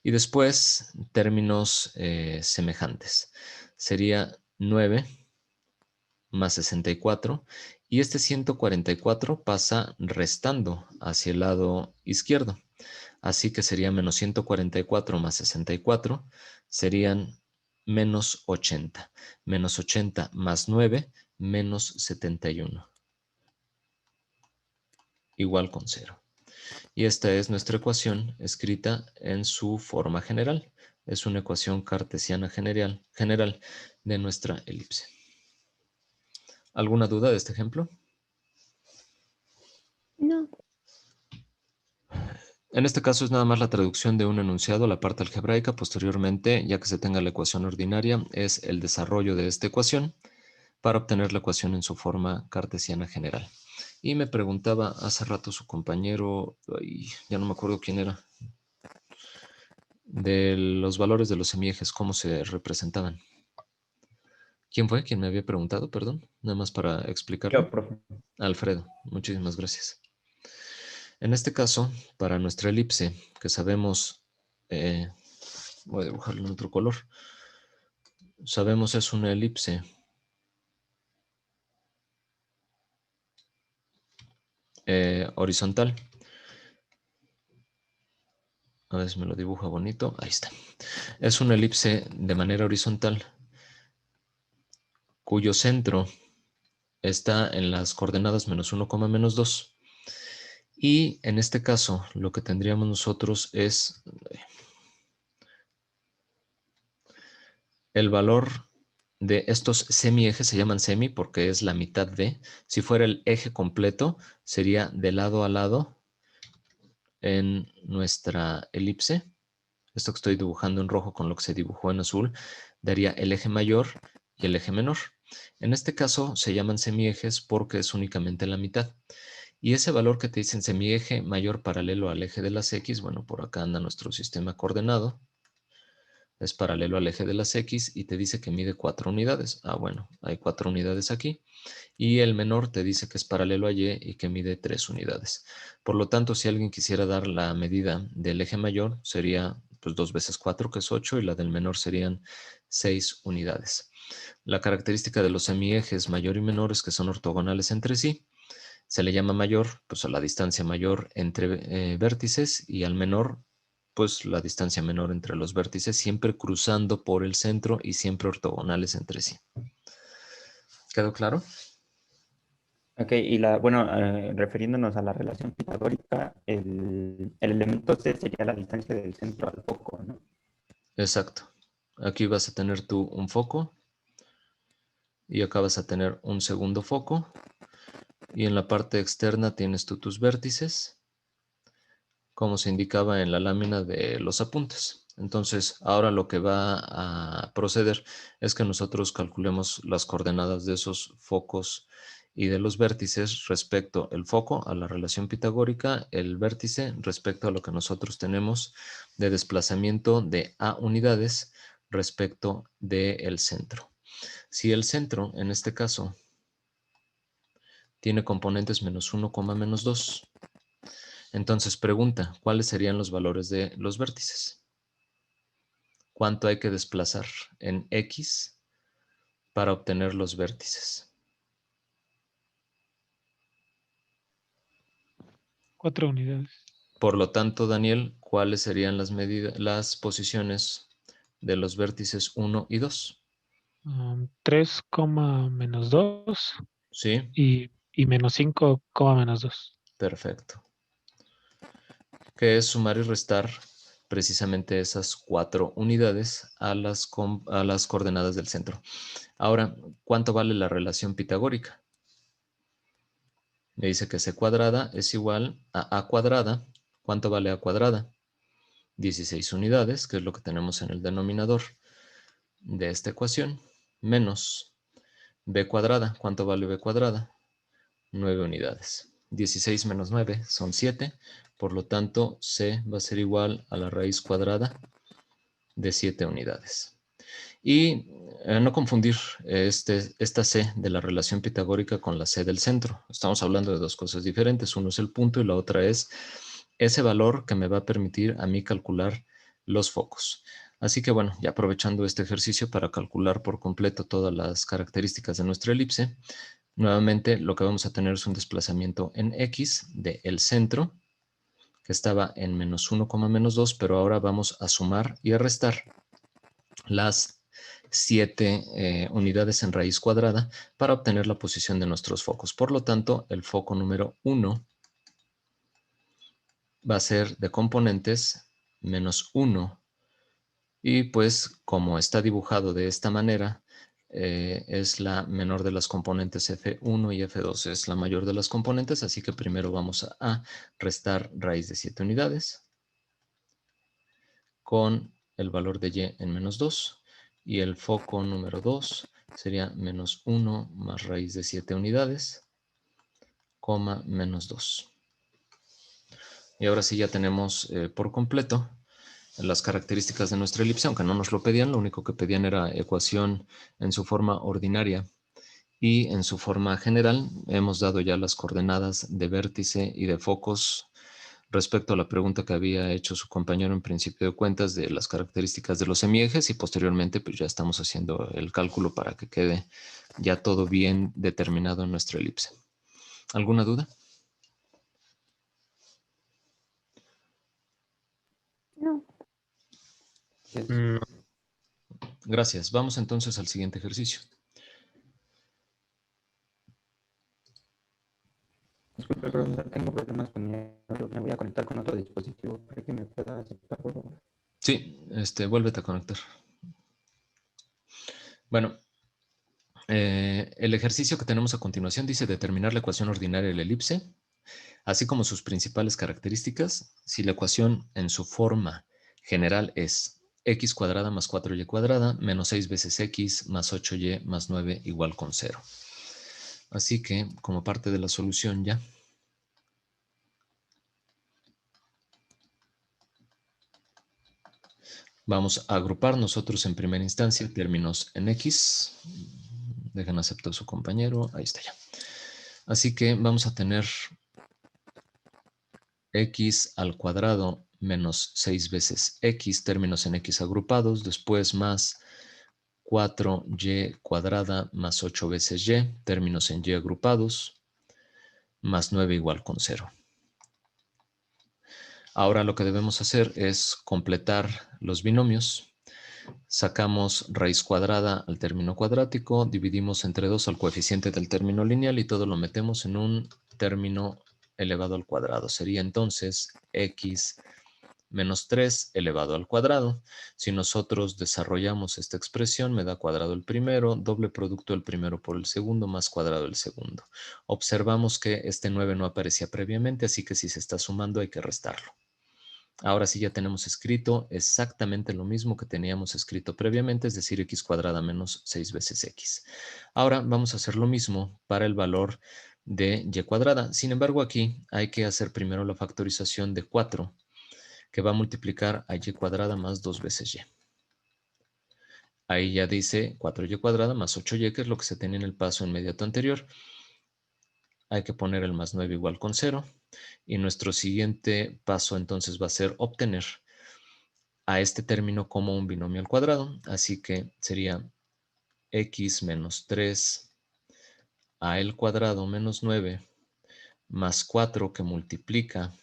Y después términos semejantes. Sería 9 más 64. Y este 144 pasa restando hacia el lado izquierdo. Así que sería menos 144 más 64 serían menos 80. Menos 80 más 9, menos 71. Igual con 0. Y esta es nuestra ecuación escrita en su forma general. Es una ecuación cartesiana general de nuestra elipse. ¿Alguna duda de este ejemplo? No. En este caso es nada más la traducción de un enunciado a la parte algebraica. Posteriormente, ya que se tenga la ecuación ordinaria, es el desarrollo de esta ecuación para obtener la ecuación en su forma cartesiana general. Y me preguntaba hace rato su compañero, ya no me acuerdo quién era, de los valores de los semiejes, cómo se representaban. ¿Quién fue quien me había preguntado? Perdón, nada más para explicarlo. Yo, profe. Alfredo, muchísimas gracias. En este caso, para nuestra elipse, que sabemos, voy a dibujarlo en otro color, sabemos es una elipse horizontal. A ver si me lo dibuja bonito. Ahí está. Es una elipse de manera horizontal cuyo centro está en las coordenadas -1, -2. Y en este caso, lo que tendríamos nosotros es el valor de estos semiejes, se llaman semi porque es la mitad de. Si fuera el eje completo, sería de lado a lado en nuestra elipse. Esto que estoy dibujando en rojo con lo que se dibujó en azul, daría el eje mayor y el eje menor. En este caso se llaman semiejes porque es únicamente la mitad. Y ese valor que te dicen semieje mayor paralelo al eje de las X, bueno, por acá anda nuestro sistema coordenado, es paralelo al eje de las X y te dice que mide 4 unidades. Ah, bueno, hay 4 unidades aquí. Y el menor te dice que es paralelo a Y y que mide 3 unidades. Por lo tanto, si alguien quisiera dar la medida del eje mayor, sería pues 2 veces 4, que es 8, y la del menor serían 6 unidades. La característica de los semiejes mayor y menor es que son ortogonales entre sí. Se le llama mayor pues a la distancia mayor entre vértices, y al menor pues la distancia menor entre los vértices, siempre cruzando por el centro y siempre ortogonales entre sí. ¿Quedó claro? Ok, y bueno, refiriéndonos a la relación pitagórica, el elemento C sería la distancia del centro al foco, ¿no? Exacto. Aquí vas a tener tú un foco y acá vas a tener un segundo foco, y en la parte externa tienes tú tus vértices, como se indicaba en la lámina de los apuntes. Entonces, ahora lo que va a proceder es que nosotros calculemos las coordenadas de esos focos y de los vértices respecto el foco a la relación pitagórica, el vértice respecto a lo que nosotros tenemos de desplazamiento de A unidades respecto del centro. Si el centro, en este caso, tiene componentes menos 1, menos 2, entonces pregunta, ¿cuáles serían los valores de los vértices? ¿Cuánto hay que desplazar en X para obtener los vértices? 4 unidades. Por lo tanto, Daniel, ¿cuáles serían las posiciones de los vértices 1 y 2? 3, menos 2 Sí, y menos 5, menos 2. perfecto. Que es sumar y restar precisamente esas 4 unidades a las coordenadas del centro. Ahora, ¿cuánto vale la relación pitagórica? Me dice que c cuadrada es igual a cuadrada. ¿Cuánto vale a cuadrada? 16 unidades, que es lo que tenemos en el denominador de esta ecuación, menos b cuadrada. ¿Cuánto vale b cuadrada? 9 unidades. 16 menos 9 son 7, por lo tanto c va a ser igual a la raíz cuadrada de 7 unidades. Y no confundir esta C de la relación pitagórica con la C del centro. Estamos hablando de dos cosas diferentes. Uno es el punto y la otra es ese valor que me va a permitir a mí calcular los focos. Así que bueno, ya aprovechando este ejercicio para calcular por completo todas las características de nuestra elipse, nuevamente lo que vamos a tener es un desplazamiento en X del centro, que estaba en menos 1, menos 2, pero ahora vamos a sumar y a restar las 7 unidades en raíz cuadrada para obtener la posición de nuestros focos. Por lo tanto, el foco número 1 va a ser de componentes menos 1, y pues como está dibujado de esta manera, es la menor de las componentes F1 y F2 es la mayor de las componentes, así que primero vamos a restar raíz de 7 unidades con el valor de Y en menos 2, y el foco número 2 sería menos 1 más raíz de 7 unidades, coma menos 2. Y ahora sí ya tenemos por completo las características de nuestra elipse, aunque no nos lo pedían, lo único que pedían era ecuación en su forma ordinaria y en su forma general. Hemos dado ya las coordenadas de vértice y de focos respecto a la pregunta que había hecho su compañero en principio de cuentas de las características de los semiejes, y posteriormente pues ya estamos haciendo el cálculo para que quede ya todo bien determinado en nuestra elipse. ¿Alguna duda? No. Mm, Gracias. Vamos entonces al siguiente ejercicio. Disculpe, profesor, tengo problemas con mi audio. Me voy a conectar con otro dispositivo para que me pueda aceptar, por favor. Sí, vuélvete a conectar. Bueno, el ejercicio que tenemos a continuación dice determinar la ecuación ordinaria de la elipse, así como sus principales características, si la ecuación en su forma general es x cuadrada más 4y cuadrada menos 6 veces x más 8y más 9 igual con 0. Así que, como parte de la solución ya, vamos a agrupar nosotros en primera instancia términos en x. Dejen acepto a su compañero. Ahí está ya. Así que vamos a tener x al cuadrado menos 6 veces x, términos en x agrupados, después más 4y cuadrada más 8 veces y, términos en y agrupados, más 9 igual con 0. Ahora lo que debemos hacer es completar los binomios. Sacamos raíz cuadrada al término cuadrático, dividimos entre 2 al coeficiente del término lineal y todo lo metemos en un término elevado al cuadrado. Sería entonces x menos 3 elevado al cuadrado. Si nosotros desarrollamos esta expresión, me da cuadrado el primero, doble producto del primero por el segundo, más cuadrado el segundo. Observamos que este 9 no aparecía previamente, así que si se está sumando hay que restarlo. Ahora sí ya tenemos escrito exactamente lo mismo que teníamos escrito previamente, es decir, x cuadrada menos 6 veces x. Ahora vamos a hacer lo mismo para el valor de y cuadrada. Sin embargo, aquí hay que hacer primero la factorización de 4, que va a multiplicar a y cuadrada más 2 veces y. Ahí ya dice 4y cuadrada más 8y, que es lo que se tenía en el paso inmediato anterior. Hay que poner el más 9 igual con 0. Y nuestro siguiente paso entonces va a ser obtener a este término como un binomio al cuadrado. Así que sería x menos 3 a el cuadrado menos 9 más 4 que multiplica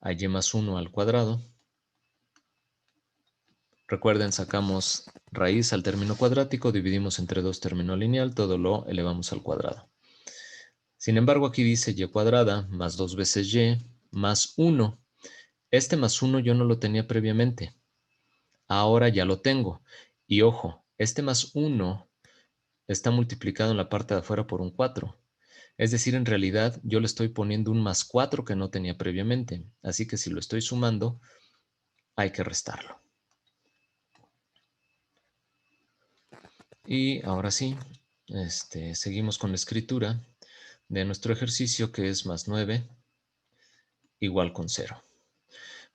a y más 1 al cuadrado. Recuerden, sacamos raíz al término cuadrático, dividimos entre 2 término lineal, todo lo elevamos al cuadrado. Sin embargo, aquí dice y cuadrada más 2 veces y más 1. Este más 1 yo no lo tenía previamente. Ahora ya lo tengo. Y ojo, este más 1 está multiplicado en la parte de afuera por un 4. Es decir, en realidad yo le estoy poniendo un más 4 que no tenía previamente. Así que si lo estoy sumando, hay que restarlo. Y ahora sí, seguimos con la escritura de nuestro ejercicio, que es más 9 igual con 0.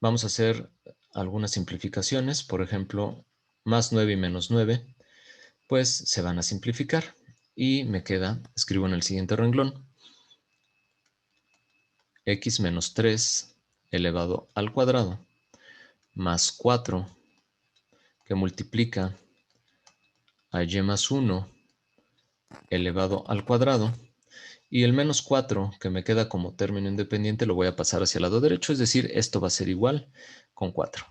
Vamos a hacer algunas simplificaciones. Por ejemplo, más 9 y menos 9, pues se van a simplificar. Y me queda, escribo en el siguiente renglón, x menos 3 elevado al cuadrado más 4 que multiplica a y más 1 elevado al cuadrado. Y el menos 4 que me queda como término independiente lo voy a pasar hacia el lado derecho, es decir, esto va a ser igual con 4.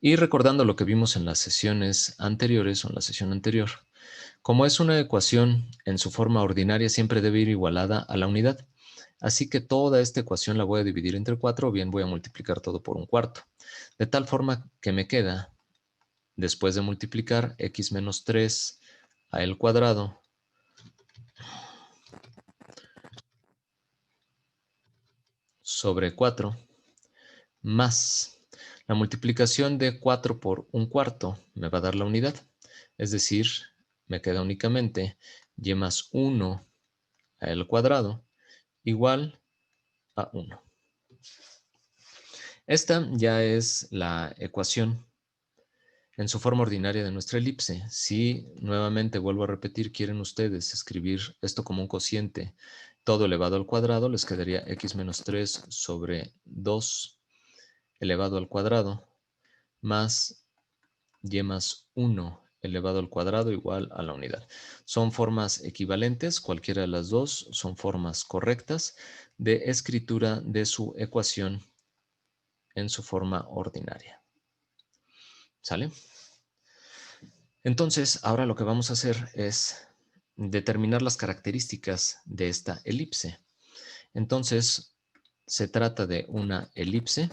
Y recordando lo que vimos en las sesiones anteriores o en la sesión anterior, como es una ecuación en su forma ordinaria, siempre debe ir igualada a la unidad. Así que toda esta ecuación la voy a dividir entre 4 o bien voy a multiplicar todo por un cuarto. De tal forma que me queda, después de multiplicar, x menos 3 a el cuadrado sobre 4 más la multiplicación de 4 por un cuarto me va a dar la unidad. Es decir, me queda únicamente y más 1 a el cuadrado igual a 1. Esta ya es la ecuación en su forma ordinaria de nuestra elipse. Si, nuevamente vuelvo a repetir, quieren ustedes escribir esto como un cociente todo elevado al cuadrado, les quedaría x menos 3 sobre 2 elevado al cuadrado más y más 1 elevado al cuadrado igual a la unidad. Son formas equivalentes, cualquiera de las dos son formas correctas de escritura de su ecuación en su forma ordinaria. ¿Sale? Entonces, ahora lo que vamos a hacer es determinar las características de esta elipse. Entonces, se trata de una elipse.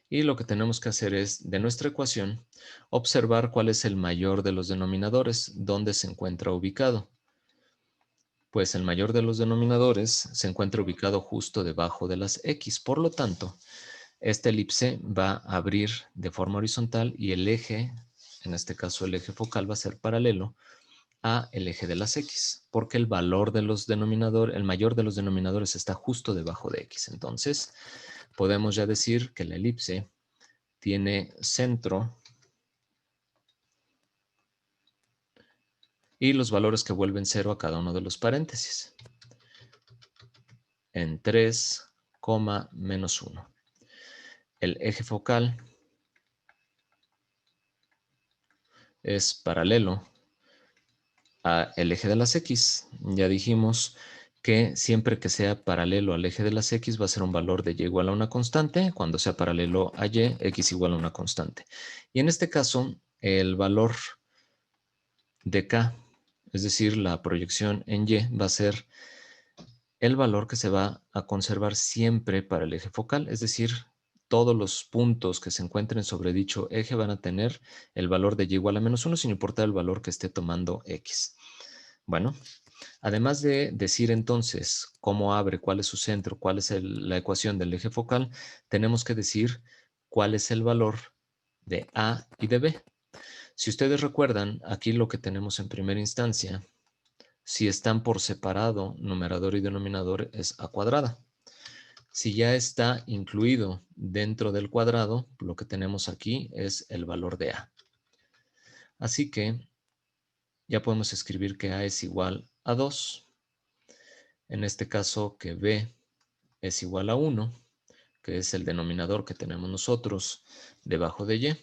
Y lo que tenemos que hacer es, de nuestra ecuación, observar cuál es el mayor de los denominadores, dónde se encuentra ubicado. Pues el mayor de los denominadores se encuentra ubicado justo debajo de las x. Por lo tanto, esta elipse va a abrir de forma horizontal y el eje, en este caso el eje focal, va a ser paralelo a el eje de las x, porque el valor de los denominadores, el mayor de los denominadores está justo debajo de x. Entonces, podemos ya decir que la elipse tiene centro y los valores que vuelven 0 a cada uno de los paréntesis en 3, menos 1. El eje focal es paralelo al eje de las x. Ya dijimos que siempre que sea paralelo al eje de las x va a ser un valor de y igual a una constante. Cuando sea paralelo a y, x igual a una constante. Y en este caso, el valor de k, es decir, la proyección en y, va a ser el valor que se va a conservar siempre para el eje focal, es decir, todos los puntos que se encuentren sobre dicho eje van a tener el valor de y igual a menos 1 sin importar el valor que esté tomando x. Bueno, además de decir entonces cómo abre, cuál es su centro, cuál es la ecuación del eje focal, tenemos que decir cuál es el valor de A y de B. Si ustedes recuerdan, aquí lo que tenemos en primera instancia, si están por separado, numerador y denominador, es a cuadrada. Si ya está incluido dentro del cuadrado, lo que tenemos aquí es el valor de A. Así que ya podemos escribir que A es igual a 2. En este caso que B es igual a 1, que es el denominador que tenemos nosotros debajo de Y.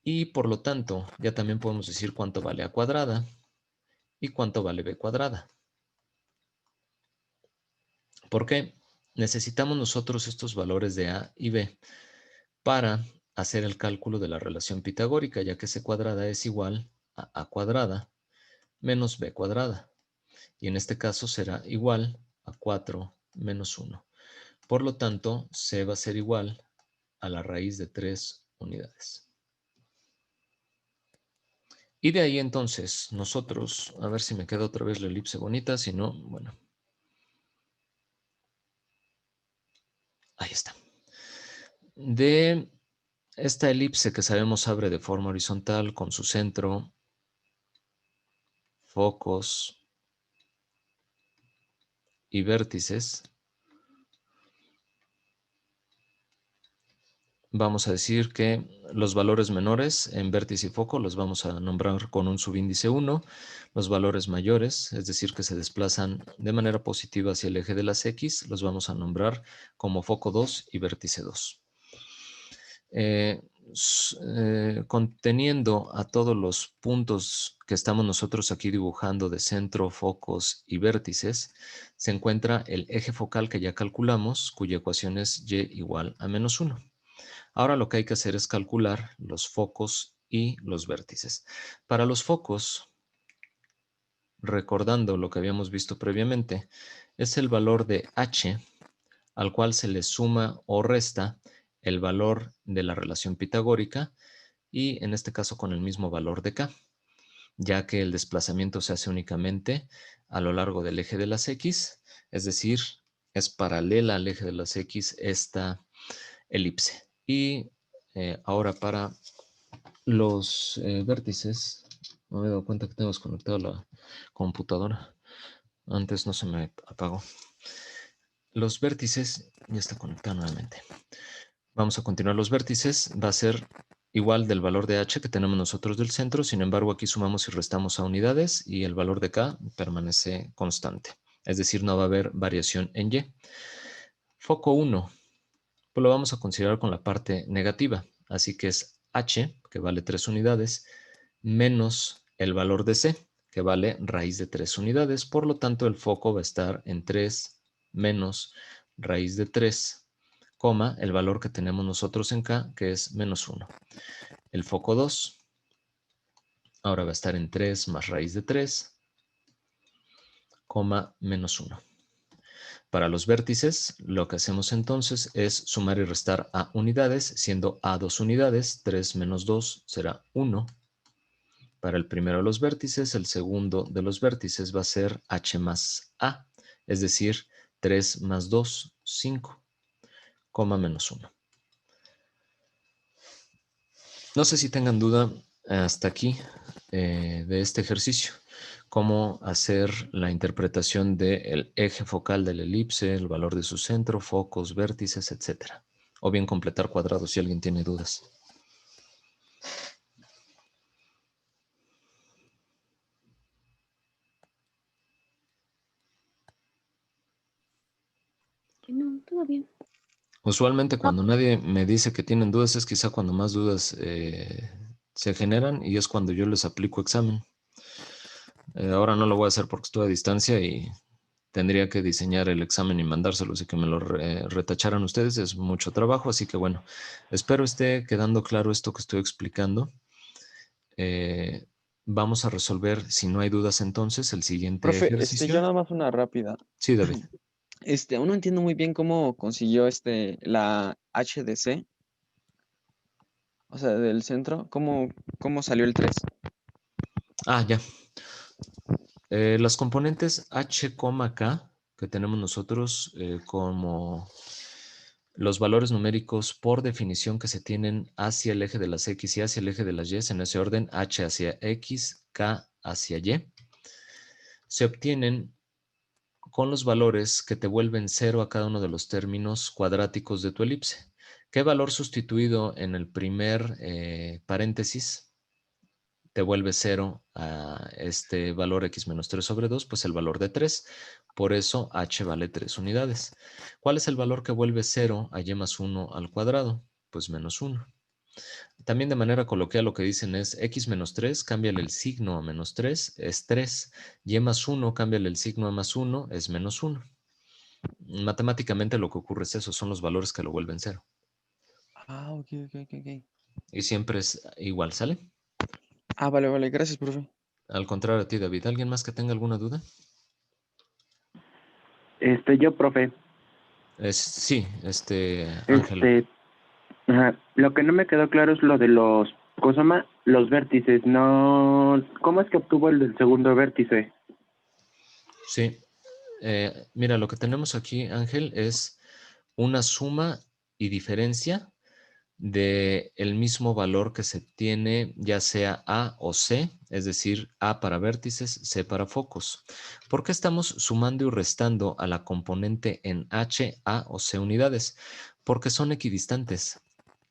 Y por lo tanto, ya también podemos decir cuánto vale A cuadrada y cuánto vale B cuadrada. ¿Por qué? Necesitamos nosotros estos valores de A y B para hacer el cálculo de la relación pitagórica, ya que C cuadrada es igual a A cuadrada menos B cuadrada. Y en este caso será igual a 4 menos 1. Por lo tanto, C va a ser igual a la raíz de 3 unidades. Y de ahí entonces nosotros, a ver si me queda otra vez la elipse bonita, si no, bueno. Ahí está. De esta elipse que sabemos abre de forma horizontal con su centro, focos y vértices, vamos a decir que los valores menores en vértice y foco los vamos a nombrar con un subíndice 1. Los valores mayores, es decir, que se desplazan de manera positiva hacia el eje de las X, los vamos a nombrar como foco 2 y vértice 2. Conteniendo a todos los puntos que estamos nosotros aquí dibujando de centro, focos y vértices, se encuentra el eje focal que ya calculamos, cuya ecuación es y igual a menos 1. Ahora lo que hay que hacer es calcular los focos y los vértices. Para los focos, recordando lo que habíamos visto previamente, es el valor de h al cual se le suma o resta el valor de la relación pitagórica y en este caso con el mismo valor de k, ya que el desplazamiento se hace únicamente a lo largo del eje de las x, es decir, es paralela al eje de las x esta elipse. Y ahora para los vértices, no me he dado cuenta que tengo desconectado la computadora. Antes no se me apagó. Los vértices ya está conectado nuevamente. Vamos a continuar los vértices. Va a ser igual del valor de h que tenemos nosotros del centro. Sin embargo, aquí sumamos y restamos a unidades y el valor de k permanece constante. Es decir, no va a haber variación en y. Foco 1. Pues lo vamos a considerar con la parte negativa. Así que es h, que vale 3 unidades, menos el valor de c, que vale raíz de 3 unidades. Por lo tanto, el foco va a estar en 3 menos raíz de 3, el valor que tenemos nosotros en k, que es menos 1. El foco 2 ahora va a estar en 3 más raíz de 3, menos 1. Para los vértices, lo que hacemos entonces es sumar y restar a unidades, siendo a 2 unidades, 3 menos 2 será 1. Para el primero de los vértices, el segundo de los vértices va a ser h más a, es decir, 3 más 2, 5, menos 1. No sé si tengan duda hasta aquí de este ejercicio. Cómo hacer la interpretación del eje focal de la elipse, el valor de su centro, focos, vértices, etc. O bien completar cuadrados si alguien tiene dudas. No, todo bien. Usualmente cuando nadie me dice que tienen dudas es quizá cuando más dudas se generan y es cuando yo les aplico examen. Ahora no lo voy a hacer porque estoy a distancia y tendría que diseñar el examen y mandárselos y que me lo retacharan ustedes. Es mucho trabajo, así que bueno, espero esté quedando claro esto que estoy explicando. Vamos a resolver, si no hay dudas entonces, el siguiente Profe, ejercicio. yo nada más una rápida. Sí, David. Aún no entiendo muy bien cómo consiguió la HDC, o sea, del centro, cómo salió el 3. Ah, ya. Las componentes h, k que tenemos nosotros como los valores numéricos por definición que se tienen hacia el eje de las x y hacia el eje de las y, en ese orden, h hacia x, k hacia y, se obtienen con los valores que te vuelven 0 a cada uno de los términos cuadráticos de tu elipse. ¿Qué valor sustituido en el primer paréntesis te vuelve 0 a este valor x menos 3 sobre 2? Pues el valor de 3. Por eso h vale 3 unidades. ¿Cuál es el valor que vuelve 0 a y más 1 al cuadrado? Pues menos 1. También de manera coloquial lo que dicen es x menos 3, cámbiale el signo a menos 3, es 3. Y más 1, cámbiale el signo a más 1, es menos 1. Matemáticamente lo que ocurre es eso, son los valores que lo vuelven 0. Ah, ok. Y siempre es igual, ¿sale? Ah, vale, gracias, profe. Al contrario a ti, David. ¿Alguien más que tenga alguna duda? Yo, profe. Sí, Ángel. Ajá, lo que no me quedó claro es lo de ¿cómo se llama? Los vértices. No, ¿cómo es que obtuvo el del segundo vértice? Sí. Mira, lo que tenemos aquí, Ángel, es una suma y diferencia de el mismo valor que se tiene, ya sea A o C, es decir, A para vértices, C para focos. ¿Por qué estamos sumando y restando a la componente en H, A o C unidades? Porque son equidistantes.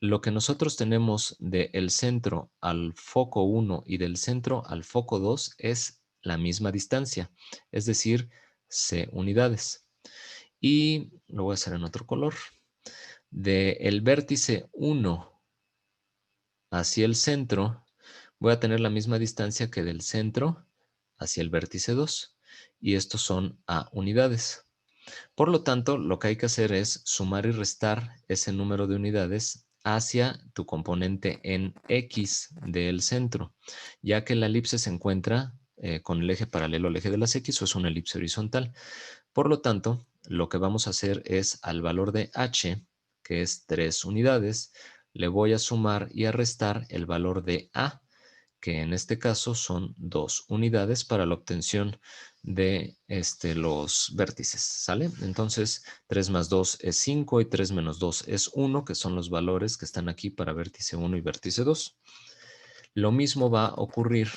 Lo que nosotros tenemos del centro al foco 1 y del centro al foco 2 es la misma distancia, es decir, C unidades. Y lo voy a hacer en otro color. Del vértice 1 hacia el centro, voy a tener la misma distancia que del centro hacia el vértice 2. Y estos son A unidades. Por lo tanto, lo que hay que hacer es sumar y restar ese número de unidades hacia tu componente en X del centro, ya que la elipse se encuentra con el eje paralelo al eje de las X o es una elipse horizontal. Por lo tanto, lo que vamos a hacer es al valor de H, que es 3 unidades, le voy a sumar y a restar el valor de A, que en este caso son 2 unidades para la obtención de los vértices, ¿sale? Entonces, 3 más 2 es 5 y 3 menos 2 es 1, que son los valores que están aquí para vértice 1 y vértice 2. Lo mismo va a ocurrir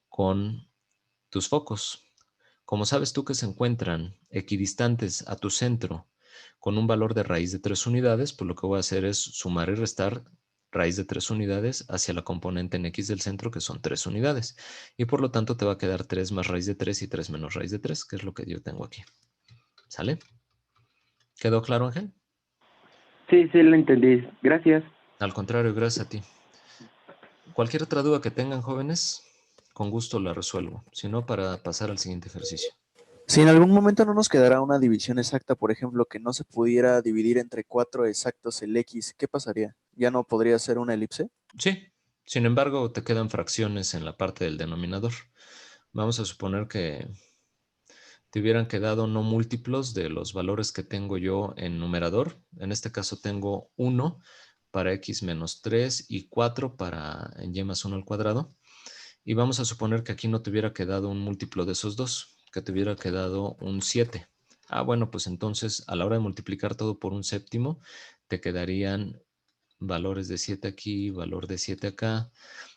con tus focos. Como sabes tú que se encuentran equidistantes a tu centro con un valor de raíz de 3 unidades, pues lo que voy a hacer es sumar y restar raíz de 3 unidades hacia la componente en X del centro, que son 3 unidades. Y por lo tanto te va a quedar 3 más raíz de 3 y 3 menos raíz de 3, que es lo que yo tengo aquí. ¿Sale? ¿Quedó claro, Ángel? Sí, lo entendí. Gracias. Al contrario, gracias a ti. Cualquier otra duda que tengan, jóvenes, con gusto la resuelvo. Si no, para pasar al siguiente ejercicio. Si en algún momento no nos quedará una división exacta, por ejemplo, que no se pudiera dividir entre 4 exactos el X, ¿qué pasaría? ¿Ya no podría ser una elipse? Sí, sin embargo, te quedan fracciones en la parte del denominador. Vamos a suponer que te hubieran quedado no múltiplos de los valores que tengo yo en numerador. En este caso tengo 1 para x menos 3 y 4 para en y más 1 al cuadrado. Y vamos a suponer que aquí no te hubiera quedado un múltiplo de esos dos, que te hubiera quedado un 7. Ah, bueno, pues entonces a la hora de multiplicar todo por un séptimo, te quedarían valores de 7 aquí, valor de 7 acá.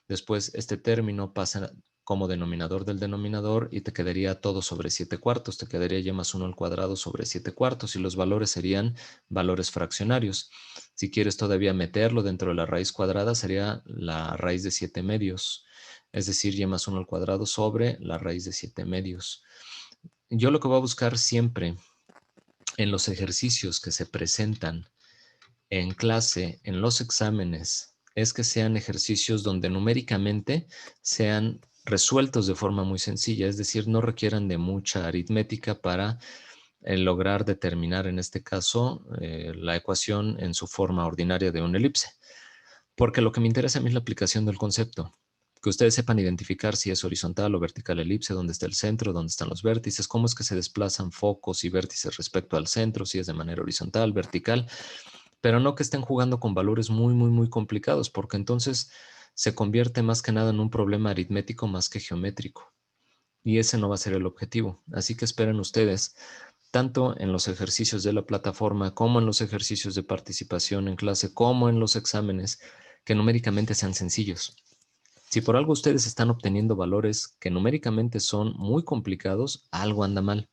Después este término pasa como denominador del denominador y te quedaría todo sobre 7 cuartos. Te quedaría y más 1 al cuadrado sobre 7 cuartos y los valores serían valores fraccionarios. Si quieres todavía meterlo dentro de la raíz cuadrada, sería la raíz de 7 medios. Es decir, y más 1 al cuadrado sobre la raíz de 7 medios. Yo lo que voy a buscar siempre en los ejercicios que se presentan en clase, en los exámenes, es que sean ejercicios donde numéricamente sean resueltos de forma muy sencilla, es decir, no requieran de mucha aritmética para lograr determinar, en este caso, la ecuación en su forma ordinaria de una elipse. Porque lo que me interesa a mí es la aplicación del concepto. Que ustedes sepan identificar si es horizontal o vertical la elipse, dónde está el centro, dónde están los vértices, cómo es que se desplazan focos y vértices respecto al centro, si es de manera horizontal, vertical, pero no que estén jugando con valores muy, muy, muy complicados, porque entonces se convierte más que nada en un problema aritmético más que geométrico. Y ese no va a ser el objetivo. Así que esperen ustedes, tanto en los ejercicios de la plataforma, como en los ejercicios de participación en clase, como en los exámenes, que numéricamente sean sencillos. Si por algo ustedes están obteniendo valores que numéricamente son muy complicados, algo anda mal.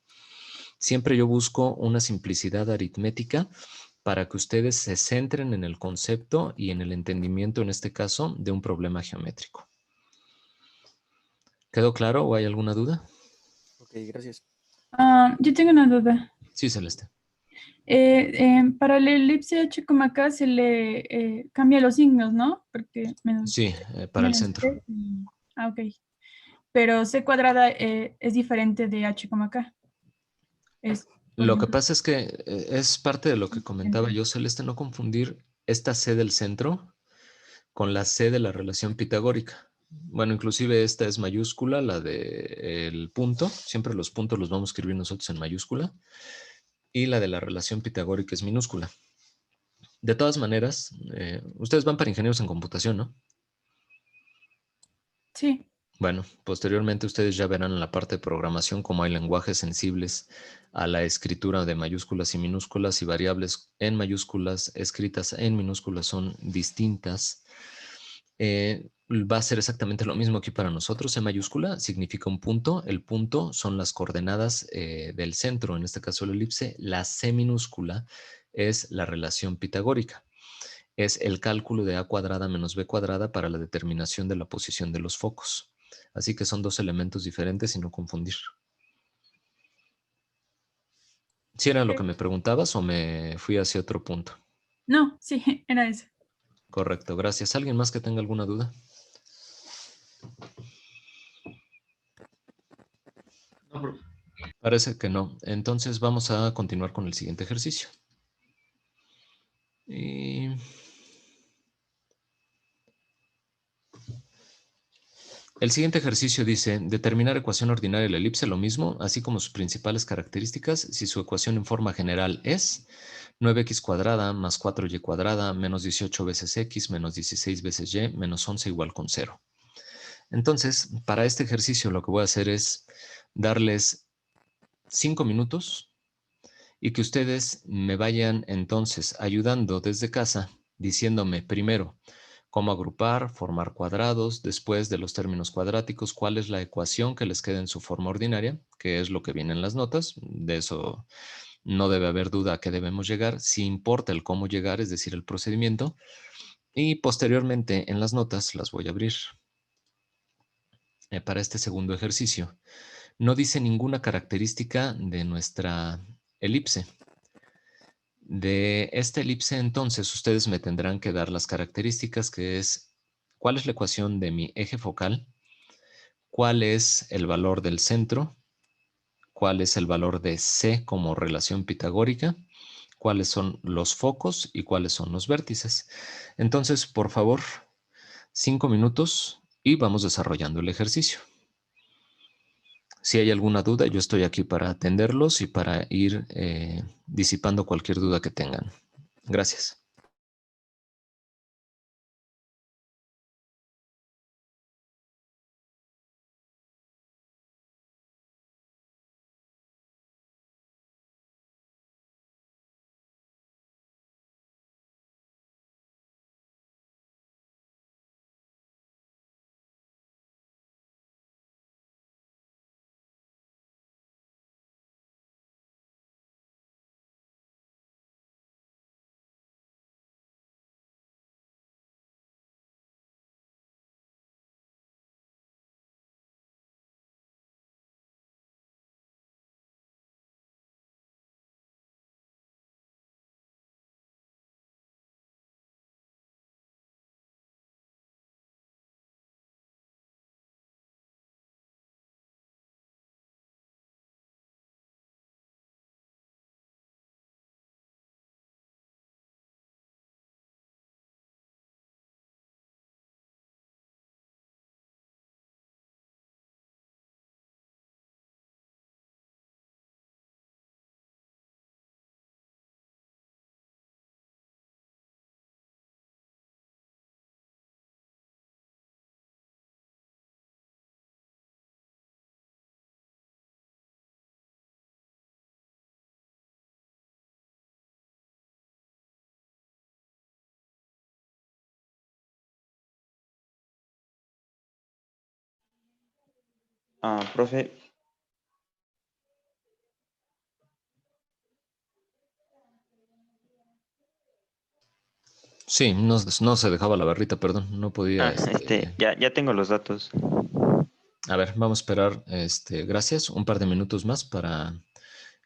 Siempre yo busco una simplicidad aritmética para que ustedes se centren en el concepto y en el entendimiento, en este caso, de un problema geométrico. ¿Quedó claro o hay alguna duda? Ok, gracias. Yo tengo una duda. Sí, Celeste. Para la elipse h, acá se le cambia los signos, ¿no? Porque Sí, para el centro. Ok. Pero c cuadrada es diferente de h, acá. Por Lo que ejemplo, pasa es que es parte de lo que comentaba yo, Celeste, no confundir esta c del centro con la c de la relación pitagórica. Bueno, inclusive esta es mayúscula, la del punto. Siempre los puntos los vamos a escribir nosotros en mayúscula. Y la de la relación pitagórica es minúscula. De todas maneras, ustedes van para ingenieros en computación, ¿no? sí. Bueno, posteriormente ustedes ya verán en la parte de programación cómo hay lenguajes sensibles a la escritura de mayúsculas y minúsculas y variables en mayúsculas escritas en minúsculas son distintas. Va a ser exactamente lo mismo aquí para nosotros. C mayúscula significa un punto. El punto son las coordenadas del centro, en este caso la elipse. La C minúscula es la relación pitagórica. Es el cálculo de a cuadrada menos b cuadrada para la determinación de la posición de los focos. Así que son dos elementos diferentes y no confundir. ¿Sí era lo que me preguntabas o me fui hacia otro punto? No, sí, era eso. Correcto, gracias. ¿Alguien más que tenga alguna duda? Parece que no. Entonces vamos a continuar con el siguiente ejercicio. El siguiente ejercicio dice, determinar ecuación ordinaria de la elipse, lo mismo, así como sus principales características, si su ecuación en forma general es 9x cuadrada más 4y cuadrada menos 18 veces x menos 16 veces y menos 11 igual con 0. Entonces, para este ejercicio lo que voy a hacer es darles 5 minutos y que ustedes me vayan entonces ayudando desde casa diciéndome primero cómo agrupar, formar cuadrados, después de los términos cuadráticos, cuál es la ecuación que les queda en su forma ordinaria, que es lo que viene en las notas, de eso no debe haber duda a qué debemos llegar, si importa el cómo llegar, es decir, el procedimiento, y posteriormente en las notas las voy a abrir. Para este segundo ejercicio, no dice ninguna característica de nuestra elipse. De esta elipse, entonces, ustedes me tendrán que dar las características, que es cuál es la ecuación de mi eje focal, cuál es el valor del centro, cuál es el valor de C como relación pitagórica, cuáles son los focos y cuáles son los vértices. Entonces, por favor, 5 minutos y vamos desarrollando el ejercicio. Si hay alguna duda, yo estoy aquí para atenderlos y para ir disipando cualquier duda que tengan. Gracias. Profe, Sí, no se dejaba la barrita, perdón. No podía. ya tengo los datos. A ver, vamos a esperar, gracias, un par de minutos más para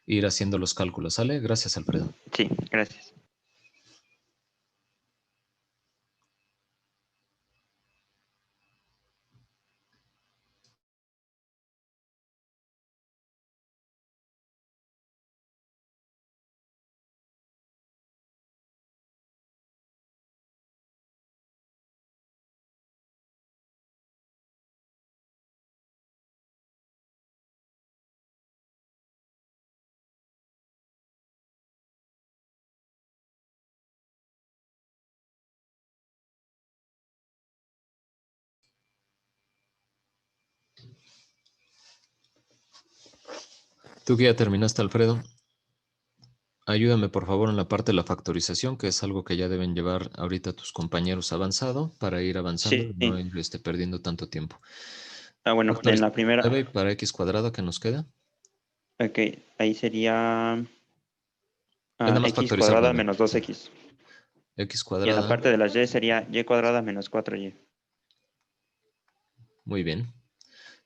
ir haciendo los cálculos. ¿Sale? Gracias, Alfredo. Sí, gracias. Tú que ya terminaste, Alfredo, ayúdame por favor en la parte de la factorización, que es algo que ya deben llevar ahorita tus compañeros avanzado para ir avanzando y Sí. no ir perdiendo tanto tiempo. Bueno, en Factorización la primera, 9 para x cuadrado, ¿qué nos queda? ok, ahí sería Es nada más x factorizar cuadrada 9. menos 2x. X Y en la cuadrada, parte de las y sería y cuadrada menos 4y. muy bien.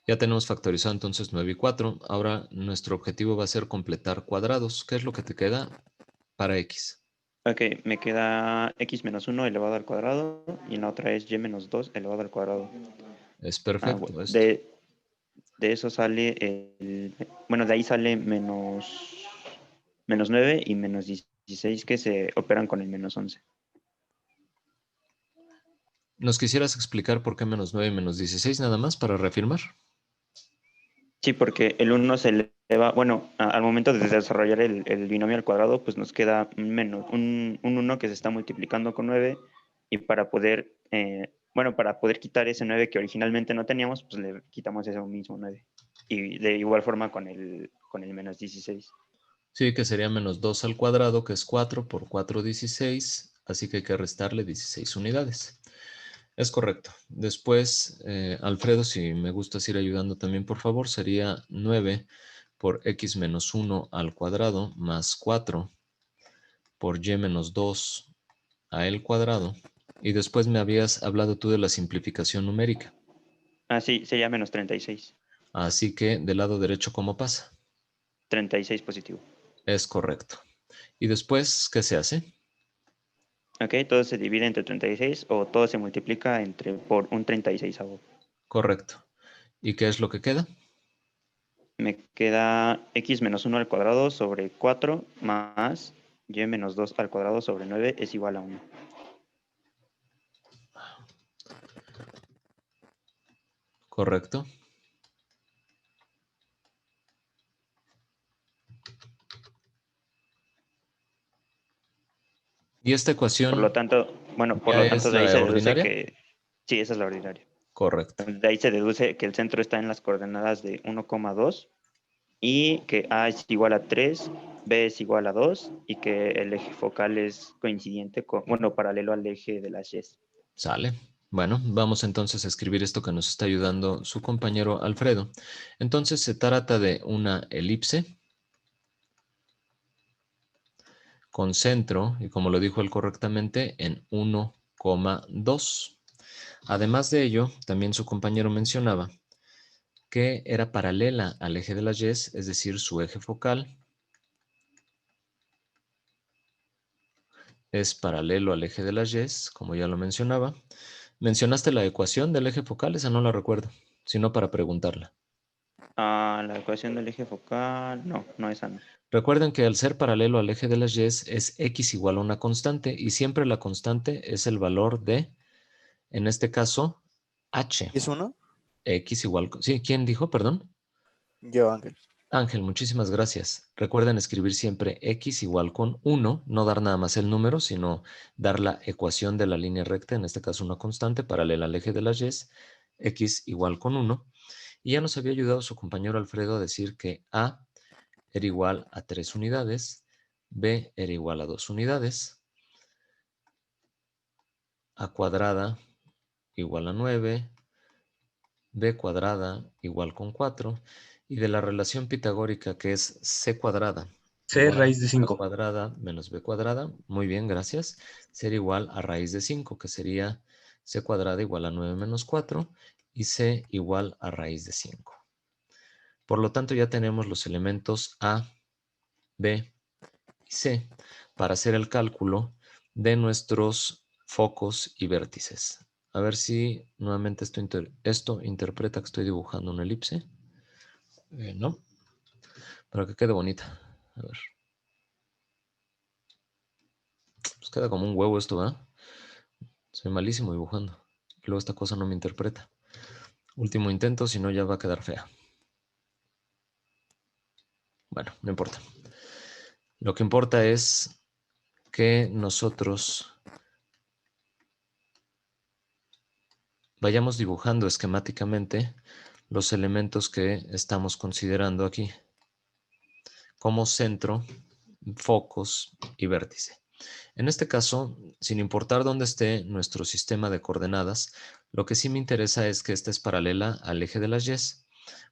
Ya tenemos factorizado entonces 9 y 4. Ahora nuestro objetivo va a ser completar cuadrados. ¿Qué es lo que te queda para x? Ok, me queda x menos 1 elevado al cuadrado y en la otra es y menos 2 elevado al cuadrado. Es perfecto Bueno, esto. de eso sale bueno, de ahí sale menos 9 y menos 16 que se operan con el menos 11. ¿Nos quisieras explicar por qué menos 9 y menos 16 nada más para reafirmar? Sí, porque el 1 se eleva, bueno, al momento de desarrollar el binomio al cuadrado, pues nos queda un 1 que se está multiplicando con 9 y para poder, para poder quitar ese 9 que originalmente no teníamos, pues le quitamos ese mismo 9. Y de igual forma con el menos 16. Sí, que sería menos 2 al cuadrado, que es 4 por 4, 16. Así que hay que restarle 16 unidades. Es correcto. Después, Alfredo, si me gustas ir ayudando también, por favor, sería 9 por x menos 1 al cuadrado más 4 por y menos 2 a el cuadrado. Y después me habías hablado tú de la simplificación numérica. Sí, sería menos 36. Así que del lado derecho, ¿cómo pasa? 36 positivo. Es correcto. ¿Y después qué se hace? Ok, todo se divide entre 36 o todo se multiplica por un 36. Correcto. ¿Y qué es lo que queda? Me queda x menos 1 al cuadrado sobre 4 más y menos 2 al cuadrado sobre 9 es igual a 1. Correcto. Y esta Por lo ecuación tanto, bueno, por ya lo tanto es de ahí la se deduce ordinaria. que sí, esa es la ordinaria. Correcto. De ahí se deduce que el centro está en las coordenadas de 1,2 y que A es igual a 3, B es igual a 2 y que el eje focal es coincidente con, bueno, paralelo al eje de las Y. Sale. Bueno, vamos entonces a escribir esto que nos está ayudando su compañero Alfredo. Entonces se trata de una elipse con centro, y como lo dijo él correctamente, en 1,2. Además de ello, también su compañero mencionaba que era paralela al eje de las Y, es decir, su eje focal es paralelo al eje de las Y, como ya lo mencionaba. ¿Mencionaste la ecuación del eje focal? Esa no la recuerdo, sino para preguntarla. La ecuación del eje focal, no, esa no. Recuerden que al ser paralelo al eje de las Y es x igual a una constante y siempre la constante es el valor de, en este caso, h. ¿Es uno? X igual, sí, ¿quién dijo? Perdón. Yo, Ángel. Ángel, muchísimas gracias. Recuerden escribir siempre x igual con 1, no dar nada más el número, sino dar la ecuación de la línea recta, en este caso una constante paralela al eje de las Y, x igual con 1. Y ya nos había ayudado su compañero Alfredo a decir que a era igual a 3 unidades, b era igual a 2 unidades, a cuadrada igual a 9, b cuadrada igual con 4, y de la relación pitagórica que es c cuadrada C igual raíz de a 5. cuadrada menos b cuadrada, muy bien, gracias, sería igual a raíz de 5, que sería c cuadrada igual a 9 menos 4, y c igual a raíz de 5. Por lo tanto, ya tenemos los elementos a, b y c para hacer el cálculo de nuestros focos y vértices. A ver si nuevamente esto interpreta que estoy dibujando una elipse. No, para que quede bonita. A ver. Pues queda como un huevo esto, ¿verdad? Soy malísimo dibujando. Y luego esta cosa no me interpreta. Último intento, si no ya va a quedar fea. Bueno, no importa. Lo que importa es que nosotros vayamos dibujando esquemáticamente los elementos que estamos considerando aquí como centro, focos y vértice. En este caso, sin importar dónde esté nuestro sistema de coordenadas, lo que sí me interesa es que esta es paralela al eje de las Y.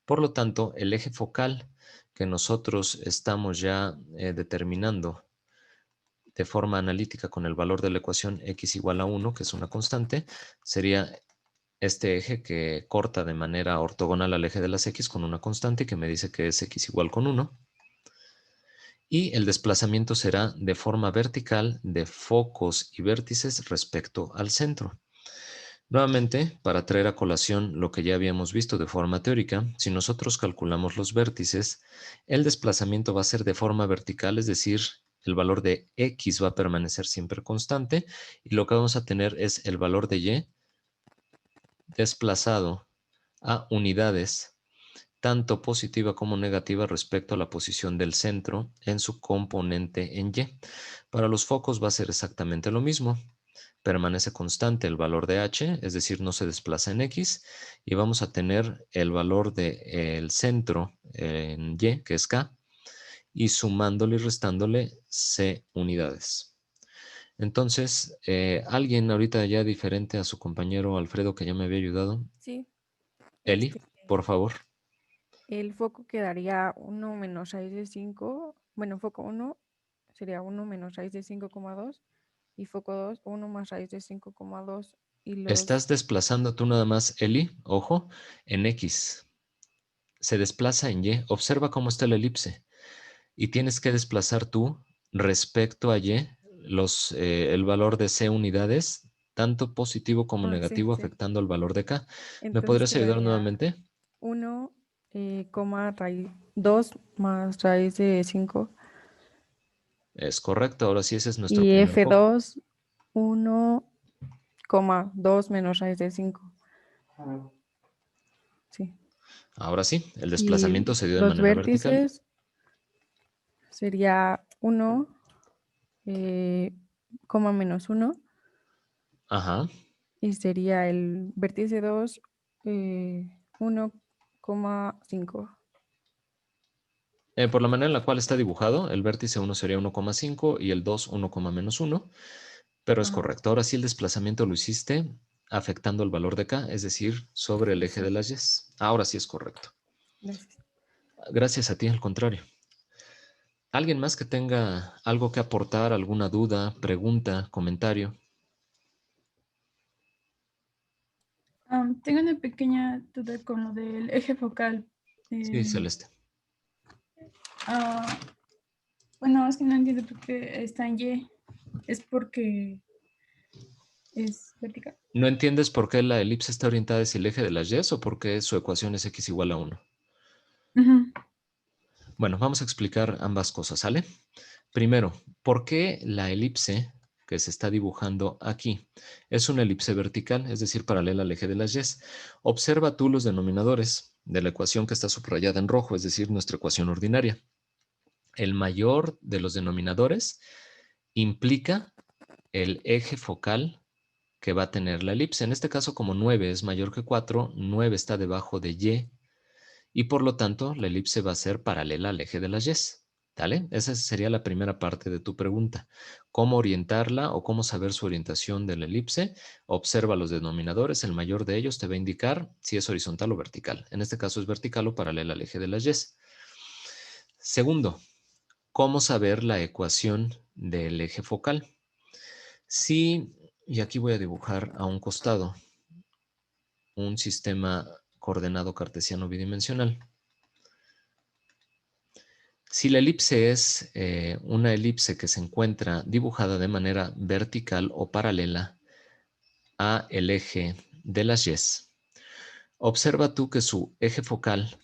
Por lo tanto, el eje focal que nosotros estamos ya determinando de forma analítica con el valor de la ecuación x igual a 1, que es una constante, sería este eje que corta de manera ortogonal al eje de las x con una constante que me dice que es x igual con 1. Y el desplazamiento será de forma vertical de focos y vértices respecto al centro. Nuevamente, para traer a colación lo que ya habíamos visto de forma teórica, si nosotros calculamos los vértices, el desplazamiento va a ser de forma vertical, es decir, el valor de x va a permanecer siempre constante y lo que vamos a tener es el valor de y desplazado a unidades tanto positiva como negativa respecto a la posición del centro en su componente en Y. Para los focos va a ser exactamente lo mismo. Permanece constante el valor de h, es decir, no se desplaza en x, y vamos a tener el valor del centro en y, que es k, y sumándole y restándole c unidades. Entonces, alguien ahorita ya diferente a su compañero Alfredo que ya me había ayudado. Sí. Eli, por favor. El foco quedaría 1 menos raíz de 5. Bueno, foco 1 sería 1 menos raíz de 5,2. Y foco 2, 1 más raíz de 5,2. Y los... Estás desplazando tú nada más, Eli, ojo, en X. Se desplaza en Y. Observa cómo está la elipse. Y tienes que desplazar tú respecto a Y el valor de C unidades, tanto positivo como sí, negativo, sí. afectando el valor de K. ¿Me Entonces podrías ayudar quedaría nuevamente? 1, raíz 2 más raíz de 5. Es correcto. Ahora sí, ese es nuestro Y primer foco. F2, 1, 2 menos raíz de 5. Sí. Ahora sí, el Y desplazamiento se dio de los manera vertical. vértices sería 1 coma menos 1 Ajá. y sería el vértice 2, 1,5. Por la manera en la cual está dibujado, el vértice 1 sería 1,5 y el 2 1, menos 1, pero es Ajá. correcto. Ahora sí el desplazamiento lo hiciste afectando el valor de K, es decir, sobre el eje de las Y. Ahora sí es correcto. Gracias. Gracias a ti, al contrario. ¿Alguien más que tenga algo que aportar, alguna duda, pregunta, comentario? Tengo una pequeña duda con lo del eje focal. Sí, Celeste. Ah, bueno, es que no entiendo por qué está en Y. ¿Es porque es vertical? ¿No entiendes por qué la elipse está orientada hacia el eje de las Y o por qué su ecuación es x igual a 1? Ujú. Bueno, vamos a explicar ambas cosas, ¿sale? Primero, ¿por qué la elipse que se está dibujando aquí es una elipse vertical, es decir, paralela al eje de las Y? Observa tú los denominadores de la ecuación que está subrayada en rojo, es decir, nuestra ecuación ordinaria. El mayor de los denominadores implica el eje focal que va a tener la elipse. En este caso, como 9 es mayor que 4, 9 está debajo de y por lo tanto la elipse va a ser paralela al eje de las Y. ¿Vale? Esa sería la primera parte de tu pregunta. ¿Cómo orientarla o cómo saber su orientación de la elipse? Observa los denominadores, el mayor de ellos te va a indicar si es horizontal o vertical. En este caso es vertical o paralela al eje de las Y. Segundo, ¿cómo saber la ecuación del eje focal? Si, y aquí voy a dibujar a un costado un sistema coordenado cartesiano bidimensional. Si la elipse es una elipse que se encuentra dibujada de manera vertical o paralela a el eje de las Y, observa tú que su eje focal,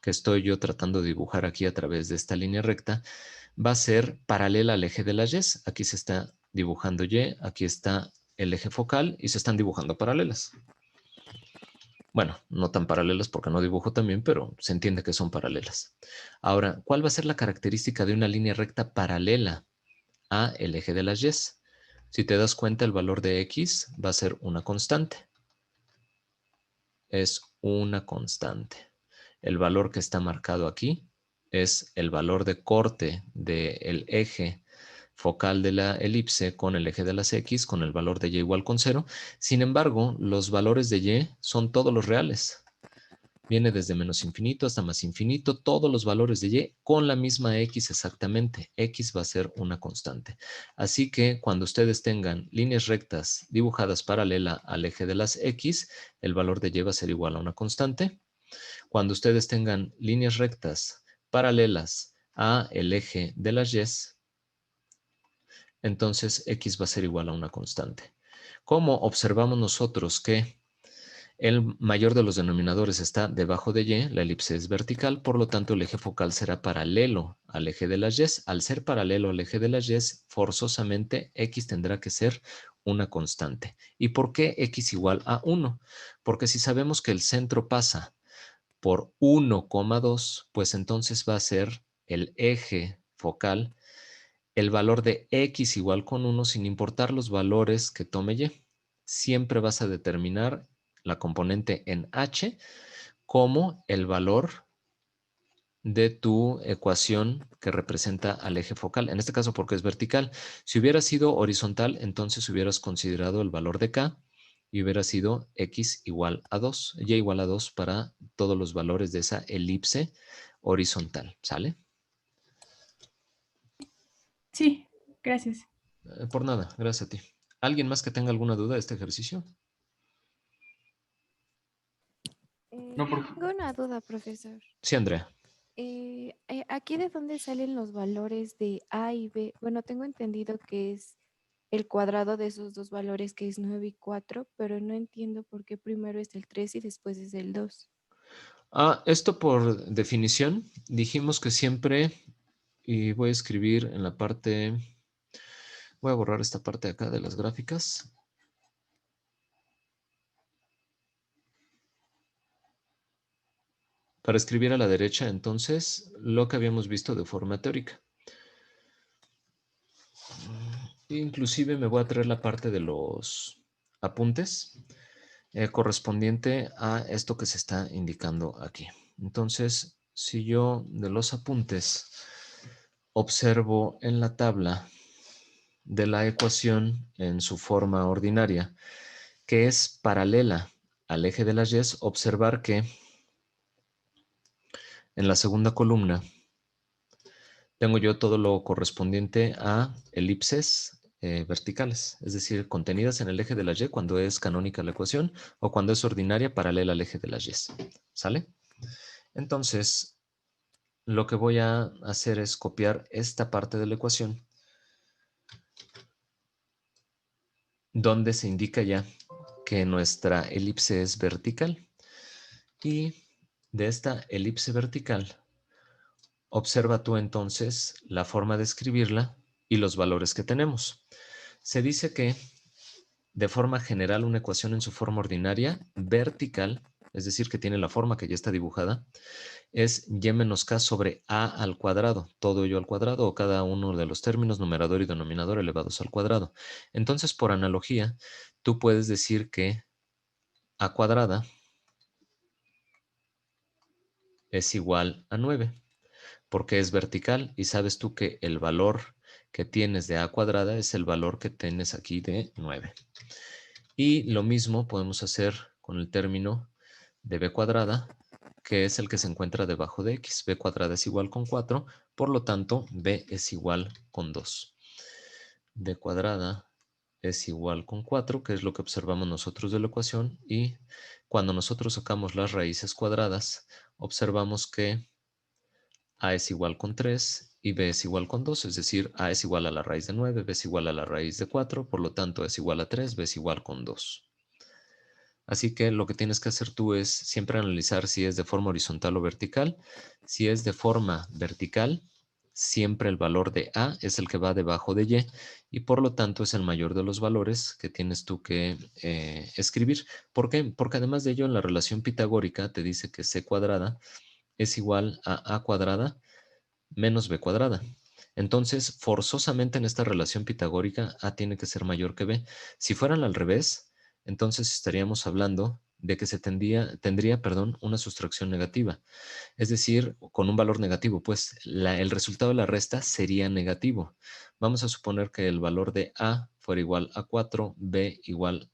que estoy yo tratando de dibujar aquí a través de esta línea recta, va a ser paralela al eje de las Y. Aquí se está dibujando Y, aquí está el eje focal y se están dibujando paralelas. Bueno, no tan paralelas porque no dibujo también, pero se entiende que son paralelas. Ahora, ¿cuál va a ser la característica de una línea recta paralela a el eje de las Y? Si te das cuenta, el valor de X va a ser una constante. Es una constante. El valor que está marcado aquí es el valor de corte del eje focal de la elipse con el eje de las X, con el valor de Y igual con 0. Sin embargo, los valores de Y son todos los reales. Viene desde menos infinito hasta más infinito, todos los valores de Y con la misma X exactamente. X va a ser una constante. Así que cuando ustedes tengan líneas rectas dibujadas paralela al eje de las X, el valor de Y va a ser igual a una constante. Cuando ustedes tengan líneas rectas paralelas a el eje de las Y, entonces X va a ser igual a una constante. ¿Cómo observamos nosotros que el mayor de los denominadores está debajo de Y, la elipse es vertical, por lo tanto el eje focal será paralelo al eje de las Y? Al ser paralelo al eje de las Y, forzosamente X tendrá que ser una constante. ¿Y por qué X igual a 1? Porque si sabemos que el centro pasa por 1,2, pues entonces va a ser el eje focal el valor de X igual con 1 sin importar los valores que tome Y. Siempre vas a determinar la componente en H como el valor de tu ecuación que representa al eje focal. En este caso porque es vertical. Si hubiera sido horizontal, entonces hubieras considerado el valor de K y hubiera sido X igual a 2, Y igual a 2 para todos los valores de esa elipse horizontal. ¿Sale? Sí, gracias. Por nada, gracias a ti. ¿Alguien más que tenga alguna duda de este ejercicio? Tengo una duda, profesor. Sí, Andrea. ¿Aquí de dónde salen los valores de A y B? Bueno, tengo entendido que es el cuadrado de esos dos valores, que es 9 y 4, pero no entiendo por qué primero es el 3 y después es el 2. Esto por definición, dijimos que siempre, y voy a escribir en la parte, voy a borrar esta parte de acá de las gráficas. Para escribir a la derecha, entonces, lo que habíamos visto de forma teórica. Inclusive me voy a traer la parte de los apuntes correspondiente a esto que se está indicando aquí. Entonces, si yo de los apuntes observo en la tabla de la ecuación en su forma ordinaria, que es paralela al eje de las y, observar que en la segunda columna tengo yo todo lo correspondiente a elipses verticales, es decir, contenidas en el eje de la y cuando es canónica la ecuación o cuando es ordinaria paralela al eje de las y. ¿Sale? Entonces, lo que voy a hacer es copiar esta parte de la ecuación donde se indica ya que nuestra elipse es vertical. Y de esta elipse vertical, observa tú entonces la forma de escribirla y los valores que tenemos. Se dice que, de forma general, una ecuación en su forma ordinaria, vertical, es decir, que tiene la forma que ya está dibujada, es y menos k sobre a al cuadrado, todo ello al cuadrado o cada uno de los términos numerador y denominador elevados al cuadrado. Entonces, por analogía, tú puedes decir que a cuadrada es igual a 9, porque es vertical y sabes tú que el valor que tienes de a cuadrada es el valor que tienes aquí de 9. Y lo mismo podemos hacer con el término de b cuadrada, que es el que se encuentra debajo de x. B cuadrada es igual con 4, por lo tanto, b es igual con 2. B cuadrada es igual con 4, que es lo que observamos nosotros de la ecuación, y cuando nosotros sacamos las raíces cuadradas, observamos que a es igual con 3 y b es igual con 2, es decir, a es igual a la raíz de 9, b es igual a la raíz de 4, por lo tanto es igual a 3, b es igual con 2. Así que lo que tienes que hacer tú es siempre analizar si es de forma horizontal o vertical. Si es de forma vertical, siempre el valor de a es el que va debajo de y por lo tanto es el mayor de los valores que tienes tú que escribir. ¿Por qué? Porque además de ello en la relación pitagórica te dice que c cuadrada es igual a cuadrada menos b cuadrada. Entonces, forzosamente en esta relación pitagórica a tiene que ser mayor que b. Si fueran al revés, entonces estaríamos hablando de que se tendría, una sustracción negativa. Es decir, con un valor negativo, pues el resultado de la resta sería negativo. Vamos a suponer que el valor de a fuera igual a 4, b igual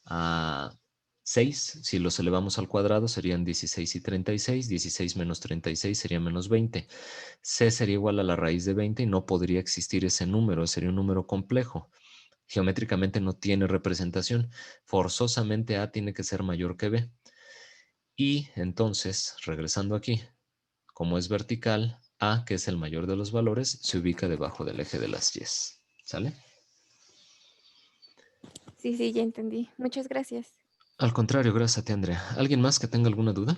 a 6, si los elevamos al cuadrado serían 16 y 36, 16 menos 36 sería menos 20. C sería igual a la raíz de 20 y no podría existir ese número, sería un número complejo. Geométricamente no tiene representación, forzosamente A tiene que ser mayor que B. Y entonces, regresando aquí, como es vertical, A, que es el mayor de los valores, se ubica debajo del eje de las Y. ¿Sale? Sí, sí, ya entendí. Muchas gracias. Al contrario, gracias a ti, Andrea. ¿Alguien más que tenga alguna duda?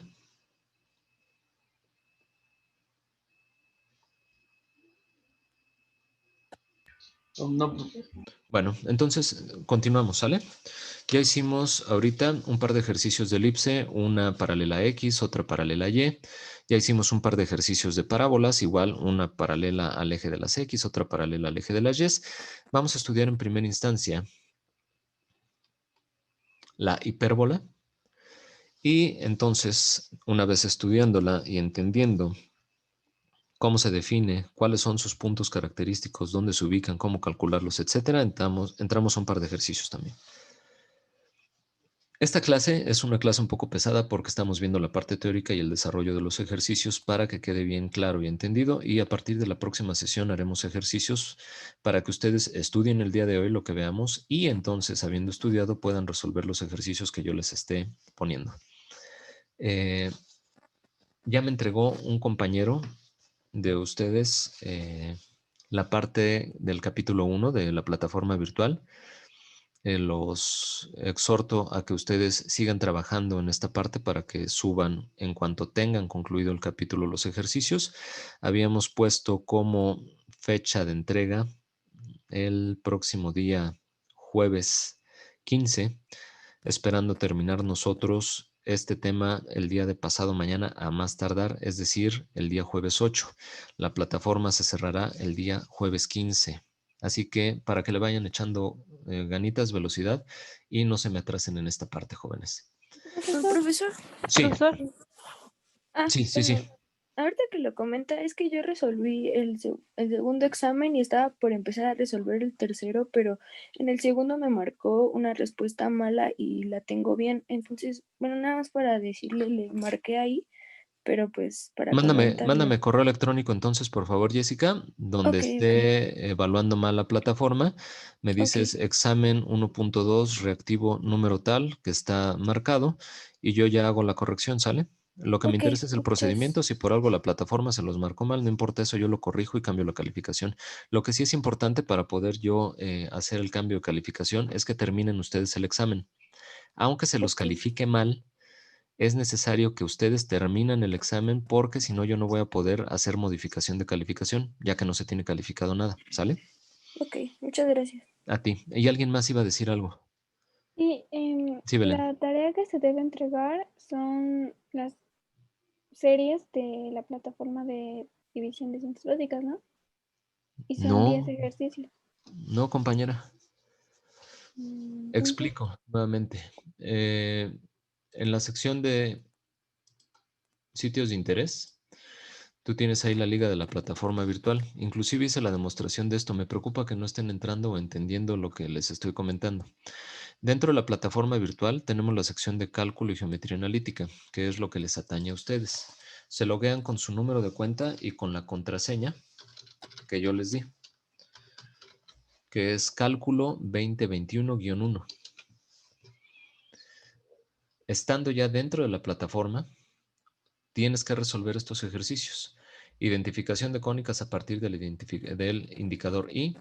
No, Bueno, entonces continuamos, ¿sale? Ya hicimos ahorita un par de ejercicios de elipse, una paralela a X, otra paralela a Y. Ya hicimos un par de ejercicios de parábolas, igual una paralela al eje de las X, otra paralela al eje de las Y. Vamos a estudiar en primera instancia la hipérbola. Y entonces, una vez estudiándola y entendiendo cómo se define, cuáles son sus puntos característicos, dónde se ubican, cómo calcularlos, etcétera, entramos a un par de ejercicios también. Esta clase es una clase un poco pesada porque estamos viendo la parte teórica y el desarrollo de los ejercicios para que quede bien claro y entendido, y a partir de la próxima sesión haremos ejercicios para que ustedes estudien el día de hoy lo que veamos y entonces, habiendo estudiado, puedan resolver los ejercicios que yo les esté poniendo. Ya me entregó un compañero de ustedes la parte del capítulo 1 de la plataforma virtual. Los exhorto a que ustedes sigan trabajando en esta parte para que suban en cuanto tengan concluido el capítulo los ejercicios. Habíamos puesto como fecha de entrega el próximo día jueves 15, esperando terminar nosotros este tema el día de pasado mañana a más tardar, es decir, el día jueves 8. La plataforma se cerrará el día jueves 15. Así que para que le vayan echando ganitas, velocidad y no se me atrasen en esta parte, jóvenes. Profesor, Sí, Profesor, sí, sí, bueno, sí. ahorita que lo comenta, es que yo resolví el segundo examen y estaba por empezar a resolver el tercero, pero en el segundo me marcó una respuesta mala y la tengo bien. Entonces, bueno, nada más para decirle, le marqué ahí, pero pues para Mándame comentarle. correo electrónico entonces, por favor, Jessica, donde Ok, ok, esté evaluando mal la plataforma. Me ok, dices examen 1.2 reactivo número tal que está marcado y yo ya hago la corrección, ¿sale? Lo que me ok, interesa es el muchas, procedimiento. Si por algo la plataforma se los marcó mal, no importa eso, yo lo corrijo y cambio la calificación. Lo que sí es importante para poder yo hacer el cambio de calificación es que terminen ustedes el examen. Aunque se los ok, califique mal, es necesario que ustedes terminen el examen porque si no yo no voy a poder hacer modificación de calificación, ya que no se tiene calificado nada, ¿sale? ok, muchas gracias. A ti. ¿Y alguien más iba a decir algo? Y Sí, Belén. la tarea que se debe entregar son las series de la plataforma de división de ciencias básicas, ¿no? Y son 10 No, ejercicios. no, compañera. Entonces, Explico nuevamente. En la sección de sitios de interés, tú tienes ahí la liga de la plataforma virtual. Inclusive hice la demostración de esto. Me preocupa que no estén entrando o entendiendo lo que les estoy comentando. Dentro de la plataforma virtual tenemos la sección de cálculo y geometría analítica, que es lo que les atañe a ustedes. Se loguean con su número de cuenta y con la contraseña que yo les di, que es cálculo 2021-1. Estando ya dentro de la plataforma, tienes que resolver estos ejercicios. Identificación de cónicas a partir del indicador I,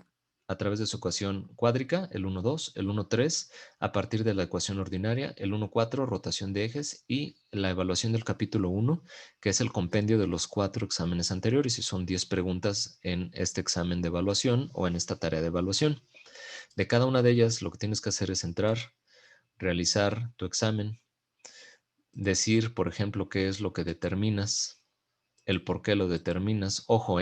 a través de su ecuación cuádrica, el 1,2, el 1,3, a partir de la ecuación ordinaria, el 1,4, rotación de ejes, y la evaluación del capítulo 1, que es el compendio de los 4 exámenes anteriores, y son 10 preguntas en este examen de evaluación o en esta tarea de evaluación. De cada una de ellas, lo que tienes que hacer es entrar, realizar tu examen, decir, por ejemplo, qué es lo que determinas, el por qué lo determinas. Ojo,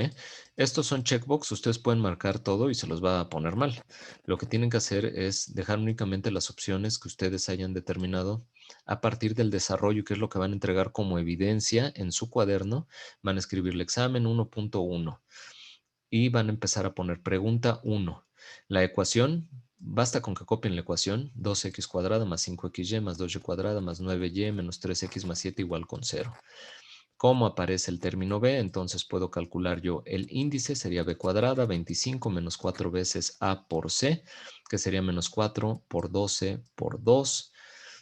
estos son checkbox, ustedes pueden marcar todo y se los va a poner mal. Lo que tienen que hacer es dejar únicamente las opciones que ustedes hayan determinado a partir del desarrollo, que es lo que van a entregar como evidencia en su cuaderno. Van a escribir el examen 1.1 y van a empezar a poner pregunta 1. La ecuación, basta con que copien la ecuación, 2x cuadrada más 5xy más 2y cuadrada más 9y menos 3x más 7 igual con 0. ¿Cómo aparece el término b? Entonces puedo calcular yo el índice, sería b cuadrada, 25 menos 4 veces a por c, que sería menos 4 por 12 por 2,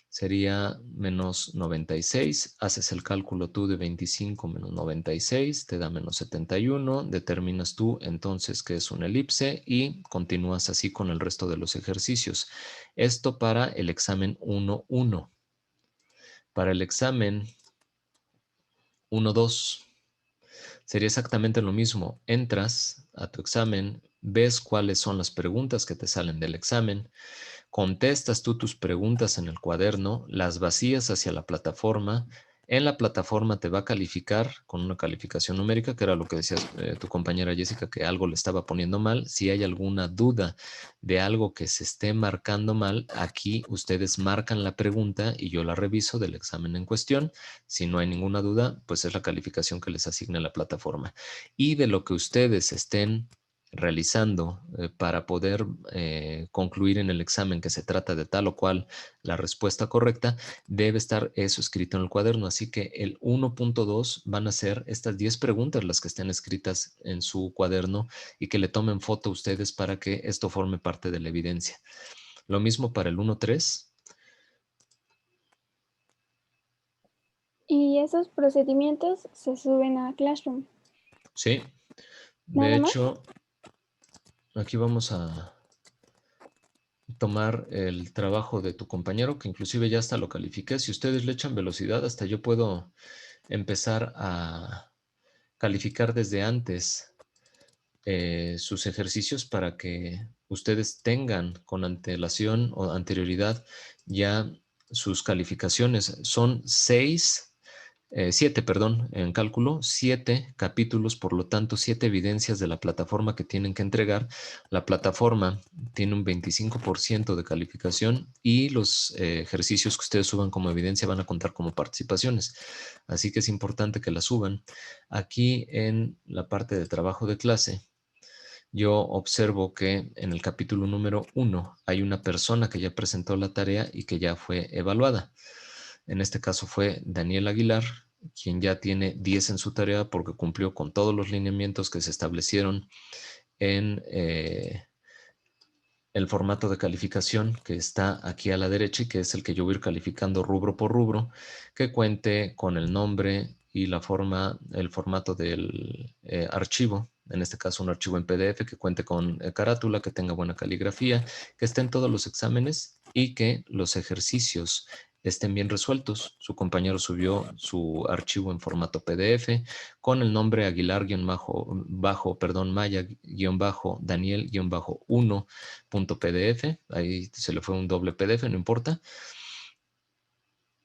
sería menos 96. Haces el cálculo tú de 25 menos 96, te da menos 71. Determinas tú entonces que es una elipse y continúas así con el resto de los ejercicios. Esto para el examen 1.1. Para el examen 1.2 sería exactamente lo mismo. Entras a tu examen, ves cuáles son las preguntas que te salen del examen, contestas tú tus preguntas en el cuaderno, las vacías hacia la plataforma. En la plataforma te va a calificar con una calificación numérica, que era lo que decía tu compañera Jessica, que algo le estaba poniendo mal. Si hay alguna duda de algo que se esté marcando mal, aquí ustedes marcan la pregunta y yo la reviso del examen en cuestión. Si no hay ninguna duda, pues es la calificación que les asigna la plataforma. Y de lo que ustedes estén realizando para poder concluir en el examen que se trata de tal o cual la respuesta correcta, debe estar eso escrito en el cuaderno. Así que el 1.2 van a ser estas 10 preguntas las que estén escritas en su cuaderno y que le tomen foto a ustedes para que esto forme parte de la evidencia. Lo mismo para el 1.3. y esos procedimientos se suben a Classroom. Sí, de ¿Nada más? hecho, aquí vamos a tomar el trabajo de tu compañero, que inclusive ya hasta lo califiqué. Si ustedes le echan velocidad, hasta yo puedo empezar a calificar desde antes sus ejercicios para que ustedes tengan con antelación o anterioridad ya sus calificaciones. Son 6 7, perdón, en cálculo, 7 capítulos, por lo tanto, 7 evidencias de la plataforma que tienen que entregar. La plataforma tiene un 25% de calificación y los ejercicios que ustedes suban como evidencia van a contar como participaciones. Así que es importante que la suban. Aquí en la parte de trabajo de clase, yo observo que en el capítulo número 1 hay una persona que ya presentó la tarea y que ya fue evaluada. En este caso fue Daniel Aguilar, quien ya tiene 10 en su tarea porque cumplió con todos los lineamientos que se establecieron en el formato de calificación que está aquí a la derecha y que es el que yo voy a ir calificando rubro por rubro, que cuente con el nombre y la forma, el formato del archivo, en este caso un archivo en PDF, que cuente con carátula, que tenga buena caligrafía, que esté en todos los exámenes y que los ejercicios estén bien resueltos. Su compañero subió su archivo en formato PDF con el nombre Aguilar-Daniel-1.pdf. Ahí se le fue un doble PDF, no importa.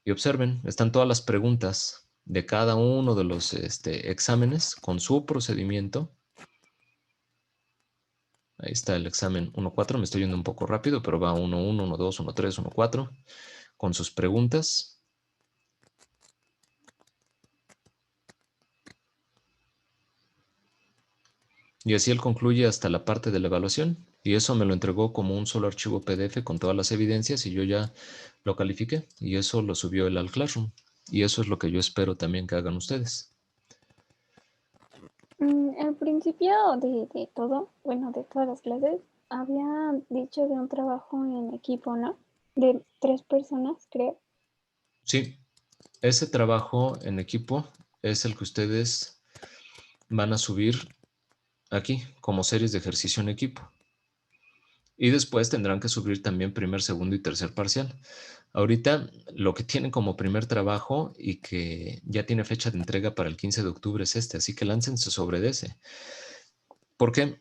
Y observen, están todas las preguntas de cada uno de los exámenes con su procedimiento. Ahí está el examen 1.4, me estoy yendo un poco rápido, pero va 1.1, 1.2, 1.3, 1.4, con sus preguntas. Y así él concluye hasta la parte de la evaluación. Y eso me lo entregó como un solo archivo PDF con todas las evidencias y yo ya lo califiqué. Y eso lo subió él al Classroom. Y eso es lo que yo espero también que hagan ustedes. Al principio de todo, bueno, de todas las clases, había dicho de un trabajo en equipo, ¿no? De 3 personas, creo. Sí, ese trabajo en equipo es el que ustedes van a subir aquí como series de ejercicio en equipo. Y después tendrán que subir también primer, segundo y tercer parcial. Ahorita lo que tienen como primer trabajo y que ya tiene fecha de entrega para el 15 de octubre es este, así que láncense sobre ese. ¿Por qué?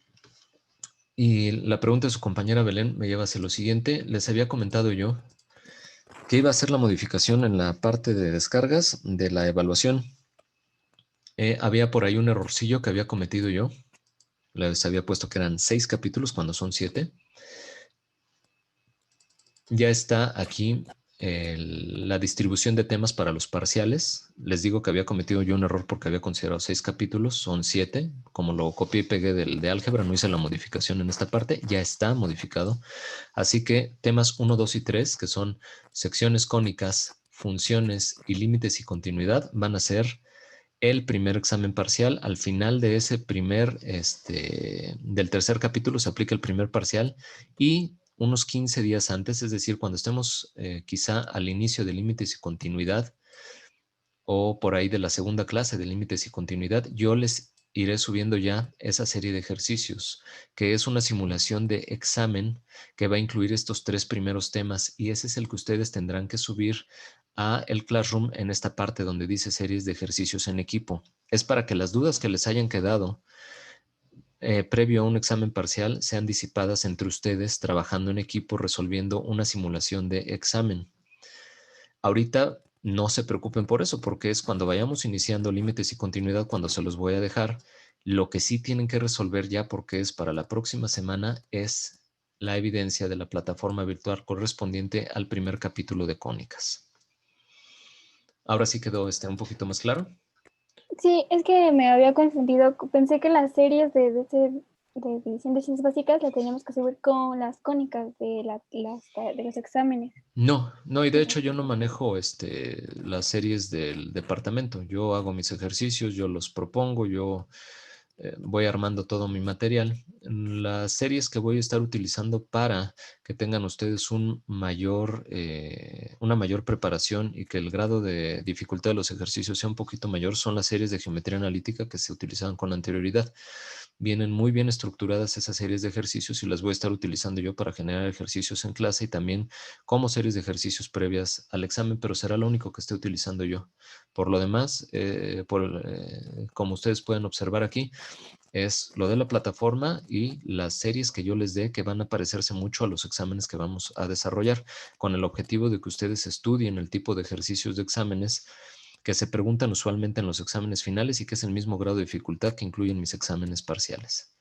Y la pregunta de su compañera Belén me lleva hacia lo siguiente. Les había comentado yo que iba a hacer la modificación en la parte de descargas de la evaluación. Había por ahí un errorcillo que había cometido yo. Les había puesto que eran 6 capítulos cuando son 7. Ya está aquí la distribución de temas para los parciales. Les digo que había cometido yo un error porque había considerado 6 capítulos, son 7. Como lo copié y pegué de álgebra, no hice la modificación en esta parte, ya está modificado. Así que temas 1, 2 y 3, que son secciones cónicas, funciones y límites y continuidad, van a ser el primer examen parcial. Al final de ese del tercer capítulo se aplica el primer parcial y unos 15 días antes, es decir, cuando estemos quizá al inicio de límites y continuidad o por ahí de la segunda clase de límites y continuidad, yo les iré subiendo ya esa serie de ejercicios, que es una simulación de examen que va a incluir estos 3 primeros temas y ese es el que ustedes tendrán que subir a el Classroom en esta parte donde dice series de ejercicios en equipo. Es para que las dudas que les hayan quedado previo a un examen parcial sean disipadas entre ustedes trabajando en equipo resolviendo una simulación de examen. Ahorita no se preocupen por eso porque es cuando vayamos iniciando límites y continuidad cuando se los voy a dejar. Lo que sí tienen que resolver ya porque es para la próxima semana es la evidencia de la plataforma virtual correspondiente al primer capítulo de cónicas. Ahora sí quedó un poquito más claro. Sí, es que me había confundido. Pensé que las series de división de ciencias básicas las teníamos que subir con las cónicas de los exámenes. No, y de hecho yo no manejo las series del departamento. Yo hago mis ejercicios, yo los propongo, yo voy armando todo mi material. Las series que voy a estar utilizando para que tengan ustedes una mayor preparación y que el grado de dificultad de los ejercicios sea un poquito mayor son las series de geometría analítica que se utilizaban con anterioridad. Vienen muy bien estructuradas esas series de ejercicios y las voy a estar utilizando yo para generar ejercicios en clase y también como series de ejercicios previas al examen, pero será lo único que esté utilizando yo. Por lo demás, como ustedes pueden observar aquí, es lo de la plataforma y las series que yo les dé que van a parecerse mucho a los exámenes que vamos a desarrollar con el objetivo de que ustedes estudien el tipo de ejercicios de exámenes que se preguntan usualmente en los exámenes finales y que es el mismo grado de dificultad que incluyen mis exámenes parciales.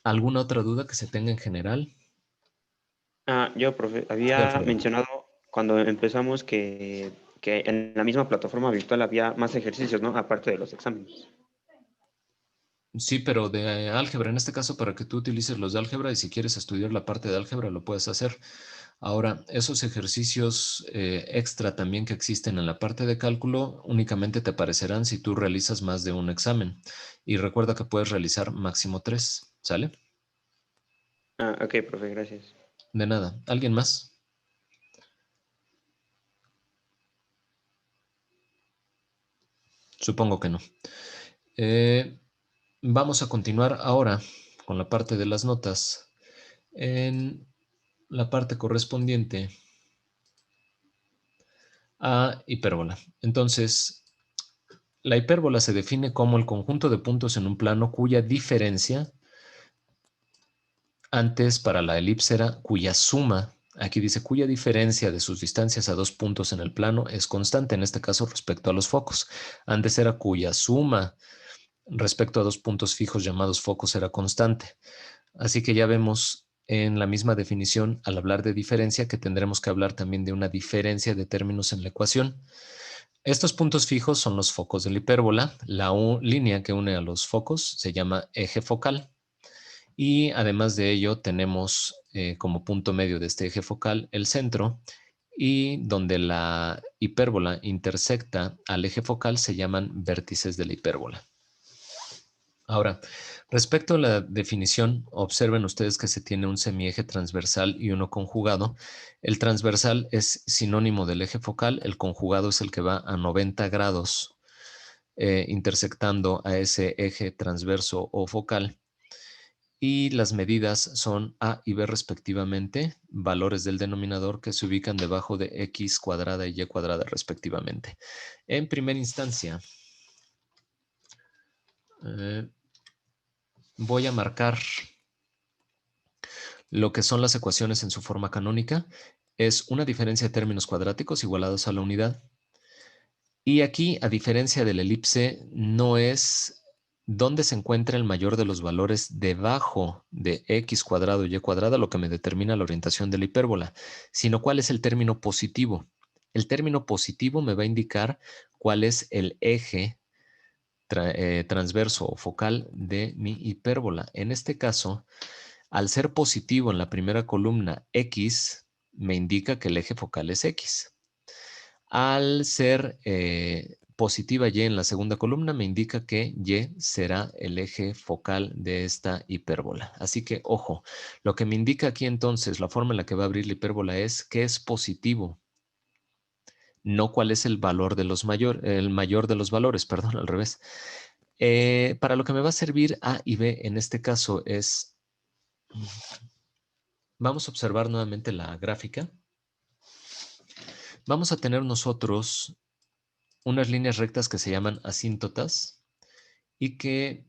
¿Alguna otra duda que se tenga en general? Yo, profe, Sí, había Alfredo. mencionado cuando empezamos que en la misma plataforma virtual había más ejercicios, ¿no? Aparte de los exámenes. Sí, pero de álgebra, en este caso para que tú utilices los de álgebra y si quieres estudiar la parte de álgebra lo puedes hacer. Ahora, esos ejercicios extra también que existen en la parte de cálculo únicamente te aparecerán si tú realizas más de un examen. Y recuerda que puedes realizar máximo 3, ¿sale? Ok, profe, gracias. De nada. ¿Alguien más? Supongo que no. Vamos a continuar ahora con la parte de las notas. En la parte correspondiente a hipérbola. Entonces, la hipérbola se define como el conjunto de puntos en un plano cuya diferencia, antes para la elipse era cuya suma, aquí dice cuya diferencia de sus distancias a dos puntos en el plano es constante, en este caso respecto a los focos. Antes era cuya suma respecto a dos puntos fijos llamados focos era constante. Así que ya vemos en la misma definición, al hablar de diferencia, que tendremos que hablar también de una diferencia de términos en la ecuación. Estos puntos fijos son los focos de la hipérbola. La línea que une a los focos se llama eje focal. Y además de ello tenemos como punto medio de este eje focal el centro, y donde la hipérbola intersecta al eje focal se llaman vértices de la hipérbola. Ahora, respecto a la definición, observen ustedes que se tiene un semieje transversal y uno conjugado. El transversal es sinónimo del eje focal, el conjugado es el que va a 90 grados intersectando a ese eje transverso o focal. Y las medidas son A y B respectivamente, valores del denominador que se ubican debajo de X cuadrada y Y cuadrada respectivamente. En primera instancia, voy a marcar lo que son las ecuaciones en su forma canónica. Es una diferencia de términos cuadráticos igualados a la unidad. Y aquí, a diferencia de la elipse, no es dónde se encuentra el mayor de los valores debajo de x cuadrado y y cuadrada lo que me determina la orientación de la hipérbola, sino cuál es el término positivo. El término positivo me va a indicar cuál es el eje transverso o focal de mi hipérbola. En este caso, al ser positivo en la primera columna x, me indica que el eje focal es x. Al ser positiva y en la segunda columna, me indica que y será el eje focal de esta hipérbola. Así que, ojo, lo que me indica aquí entonces, la forma en la que va a abrir la hipérbola es que es positivo, no cuál es el valor de los el mayor de los valores, perdón, al revés. Para lo que me va a servir A y B en este caso es, vamos a observar nuevamente la gráfica. Vamos a tener nosotros unas líneas rectas que se llaman asíntotas y que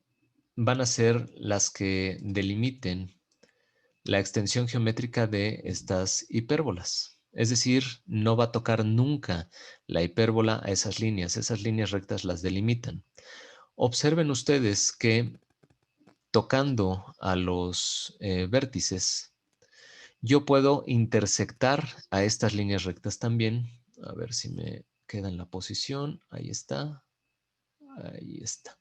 van a ser las que delimiten la extensión geométrica de estas hipérbolas. Es decir, no va a tocar nunca la hipérbola a esas líneas rectas las delimitan. Observen ustedes que tocando a los vértices, yo puedo intersectar a estas líneas rectas también. A ver si me queda en la posición. Ahí está. Ahí está.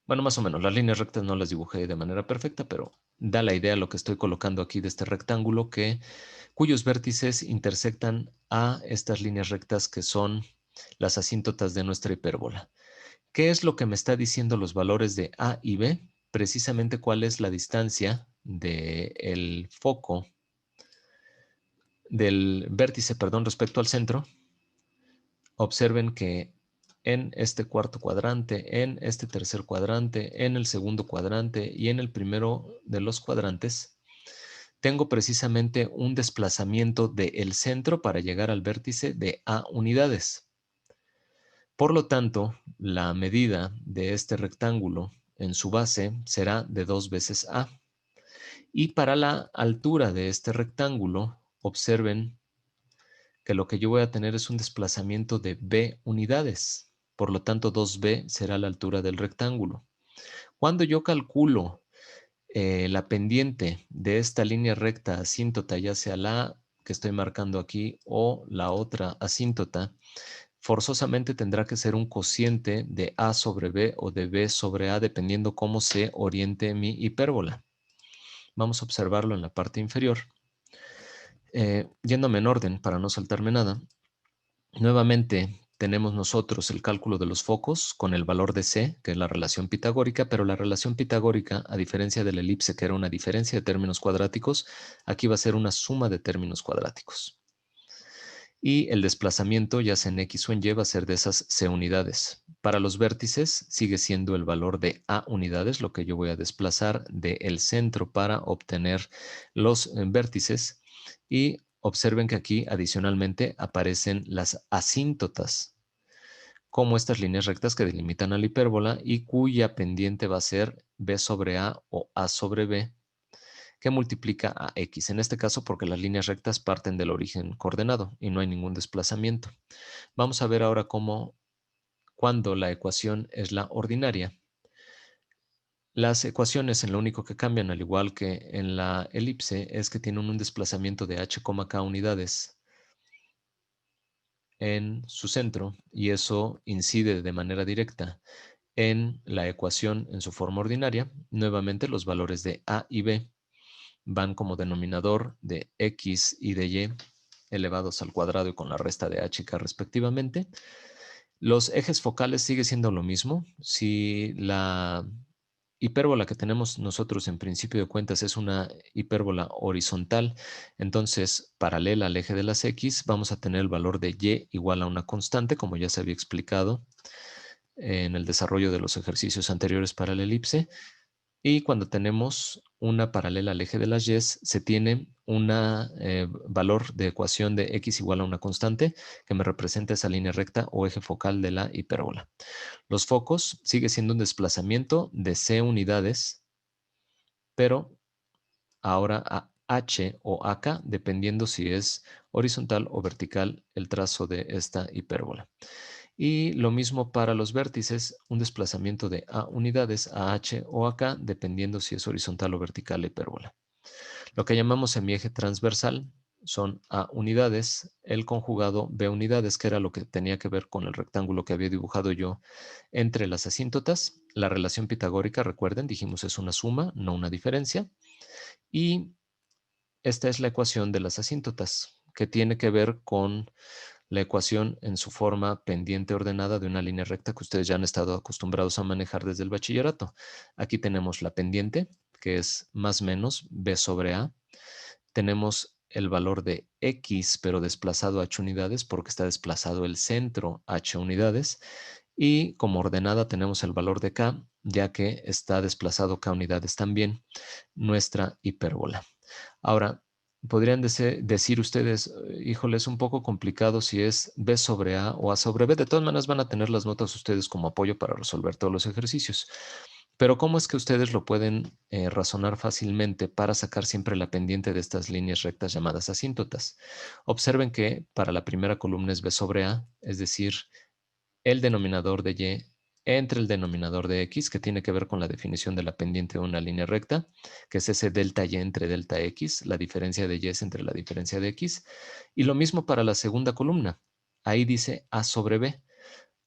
Bueno, más o menos. Las líneas rectas no las dibujé de manera perfecta, pero da la idea lo que estoy colocando aquí de este rectángulo cuyos vértices intersectan a estas líneas rectas que son las asíntotas de nuestra hipérbola. ¿Qué es lo que me está diciendo los valores de A y B? Precisamente cuál es la distancia del foco, del vértice, perdón, respecto al centro. Observen que en este cuarto cuadrante, en este tercer cuadrante, en el segundo cuadrante y en el primero de los cuadrantes, tengo precisamente un desplazamiento del centro para llegar al vértice de A unidades. Por lo tanto, la medida de este rectángulo en su base será de 2 veces A. Y para la altura de este rectángulo, observen que lo que yo voy a tener es un desplazamiento de b unidades. Por lo tanto, 2b será la altura del rectángulo. Cuando yo calculo la pendiente de esta línea recta asíntota, ya sea la que estoy marcando aquí o la otra asíntota, forzosamente tendrá que ser un cociente de a sobre b o de b sobre a, dependiendo cómo se oriente mi hipérbola. Vamos a observarlo en la parte inferior. Yéndome en orden para no saltarme nada, nuevamente tenemos nosotros el cálculo de los focos con el valor de C, que es la relación pitagórica, pero la relación pitagórica, a diferencia de la elipse, que era una diferencia de términos cuadráticos, aquí va a ser una suma de términos cuadráticos. Y el desplazamiento, ya sea en X o en Y, va a ser de esas C unidades. Para los vértices sigue siendo el valor de A unidades, lo que yo voy a desplazar del centro para obtener los vértices. Y observen que aquí adicionalmente aparecen las asíntotas, como estas líneas rectas que delimitan a la hipérbola y cuya pendiente va a ser B sobre A o A sobre B, que multiplica a X. En este caso, porque las líneas rectas parten del origen coordenado y no hay ningún desplazamiento. Vamos a ver ahora cuando la ecuación es la ordinaria. Las ecuaciones en lo único que cambian, al igual que en la elipse, es que tienen un desplazamiento de h, k unidades en su centro y eso incide de manera directa en la ecuación en su forma ordinaria. Nuevamente los valores de a y b van como denominador de x y de y elevados al cuadrado y con la resta de h y k respectivamente. Los ejes focales sigue siendo lo mismo. Si la hipérbola que tenemos nosotros en principio de cuentas es una hipérbola horizontal, entonces paralela al eje de las X, vamos a tener el valor de Y igual a una constante, como ya se había explicado en el desarrollo de los ejercicios anteriores para la elipse. Y cuando tenemos una paralela al eje de las Y, se tiene un valor de ecuación de X igual a una constante que me representa esa línea recta o eje focal de la hipérbola. Los focos sigue siendo un desplazamiento de C unidades, pero ahora a H o AK, dependiendo si es horizontal o vertical el trazo de esta hipérbola. Y lo mismo para los vértices, un desplazamiento de A unidades a H o AK, dependiendo si es horizontal o vertical la hipérbola. Lo que llamamos semieje transversal son A unidades, el conjugado B unidades, que era lo que tenía que ver con el rectángulo que había dibujado yo entre las asíntotas. La relación pitagórica, recuerden, dijimos es una suma, no una diferencia. Y esta es la ecuación de las asíntotas, que tiene que ver con la ecuación en su forma pendiente ordenada de una línea recta que ustedes ya han estado acostumbrados a manejar desde el bachillerato. Aquí tenemos la pendiente, que es más menos B sobre A. Tenemos el valor de X, pero desplazado H unidades, porque está desplazado el centro H unidades. Y como ordenada tenemos el valor de K, ya que está desplazado K unidades también, nuestra hipérbola. Ahora, podrían decir ustedes, híjole, es un poco complicado si es B sobre A o A sobre B. De todas maneras van a tener las notas ustedes como apoyo para resolver todos los ejercicios. Pero ¿cómo es que ustedes lo pueden razonar fácilmente para sacar siempre la pendiente de estas líneas rectas llamadas asíntotas? Observen que para la primera columna es B sobre A, es decir, el denominador de Y entre el denominador de X, que tiene que ver con la definición de la pendiente de una línea recta, que es ese delta Y entre delta X, la diferencia de Y es entre la diferencia de X. Y lo mismo para la segunda columna. Ahí dice A sobre B.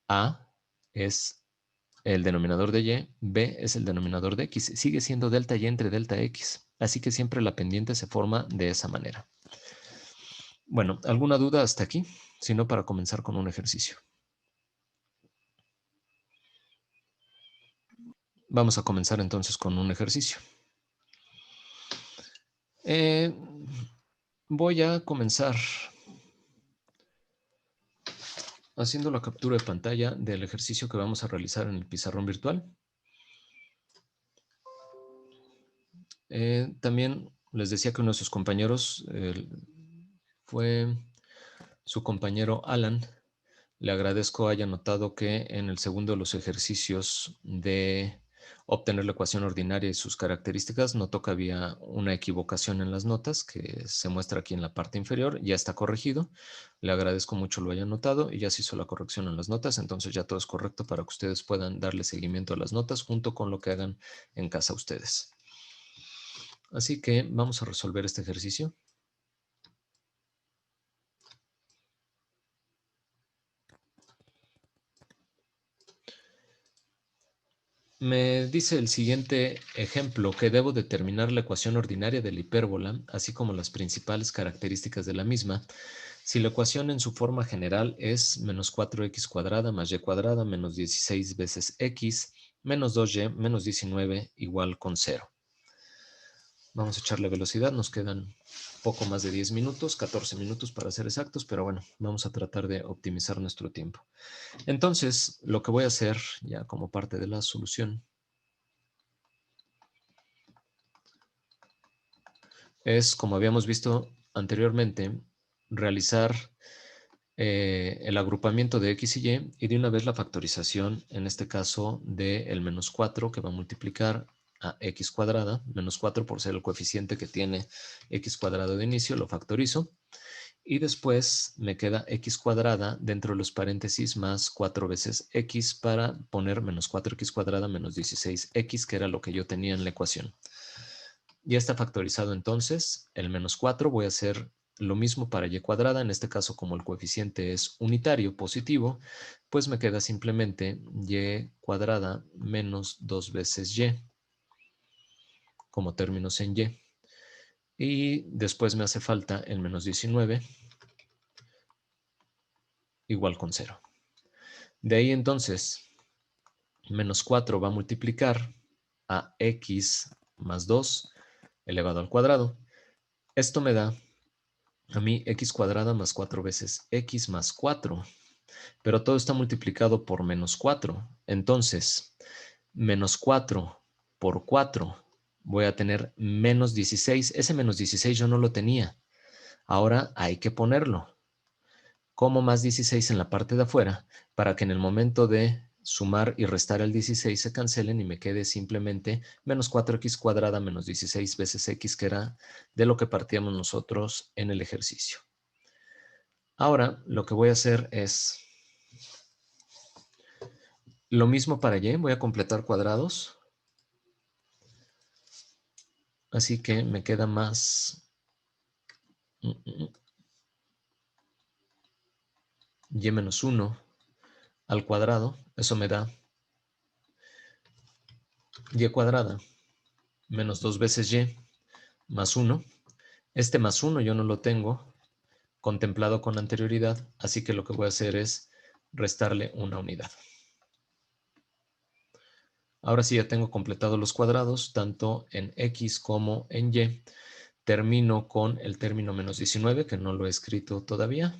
A es el denominador de Y, B es el denominador de X. Sigue siendo delta Y entre delta X. Así que siempre la pendiente se forma de esa manera. Bueno, ¿alguna duda hasta aquí? Si no, para comenzar con un ejercicio. Vamos a comenzar entonces con un ejercicio. Voy a comenzar haciendo la captura de pantalla del ejercicio que vamos a realizar en el pizarrón virtual. También les decía que uno de sus compañeros fue su compañero Alan. Le agradezco haya notado que en el segundo de los ejercicios de obtener la ecuación ordinaria y sus características. Noto que había una equivocación en las notas que se muestra aquí en la parte inferior. Ya está corregido. Le agradezco mucho lo hayan notado y ya se hizo la corrección en las notas. Entonces ya todo es correcto para que ustedes puedan darle seguimiento a las notas junto con lo que hagan en casa ustedes. Así que vamos a resolver este ejercicio. Me dice el siguiente ejemplo que debo determinar la ecuación ordinaria de la hipérbola, así como las principales características de la misma, si la ecuación en su forma general es menos 4x cuadrada más y cuadrada menos 16 veces x menos 2y menos 19 igual con 0. Vamos a echarle velocidad, nos quedan poco más de 10 minutos, 14 minutos para ser exactos, pero bueno, vamos a tratar de optimizar nuestro tiempo. Entonces, lo que voy a hacer ya como parte de la solución es, como habíamos visto anteriormente, realizar el agrupamiento de x y y de una vez la factorización, en este caso del menos 4 que va a multiplicar a x cuadrada, menos 4 por ser el coeficiente que tiene x cuadrado de inicio, lo factorizo. Y después me queda x cuadrada dentro de los paréntesis más 4 veces x para poner menos 4x cuadrada menos 16x, que era lo que yo tenía en la ecuación. Ya está factorizado entonces el menos 4. Voy a hacer lo mismo para y cuadrada. En este caso, como el coeficiente es unitario, positivo, pues me queda simplemente y cuadrada menos 2 veces y, como términos en y. Y después me hace falta el menos 19 igual con 0. De ahí entonces, menos 4 va a multiplicar a x más 2 elevado al cuadrado. Esto me da a mí x cuadrada más 4 veces x más 4. Pero todo está multiplicado por menos 4. Entonces, menos 4 por 4 voy a tener menos 16. Ese menos 16 yo no lo tenía. Ahora hay que ponerlo como más 16 en la parte de afuera para que en el momento de sumar y restar el 16 se cancelen y me quede simplemente menos 4x cuadrada menos 16 veces x, que era de lo que partíamos nosotros en el ejercicio. Ahora lo que voy a hacer es lo mismo para y. Voy a completar cuadrados. Así que me queda más y menos 1 al cuadrado. Eso me da y cuadrada menos 2 veces y más 1. Este más 1 yo no lo tengo contemplado con anterioridad, así que lo que voy a hacer es restarle una unidad. Ahora sí ya tengo completado los cuadrados, tanto en x como en y. Termino con el término menos 19, que no lo he escrito todavía,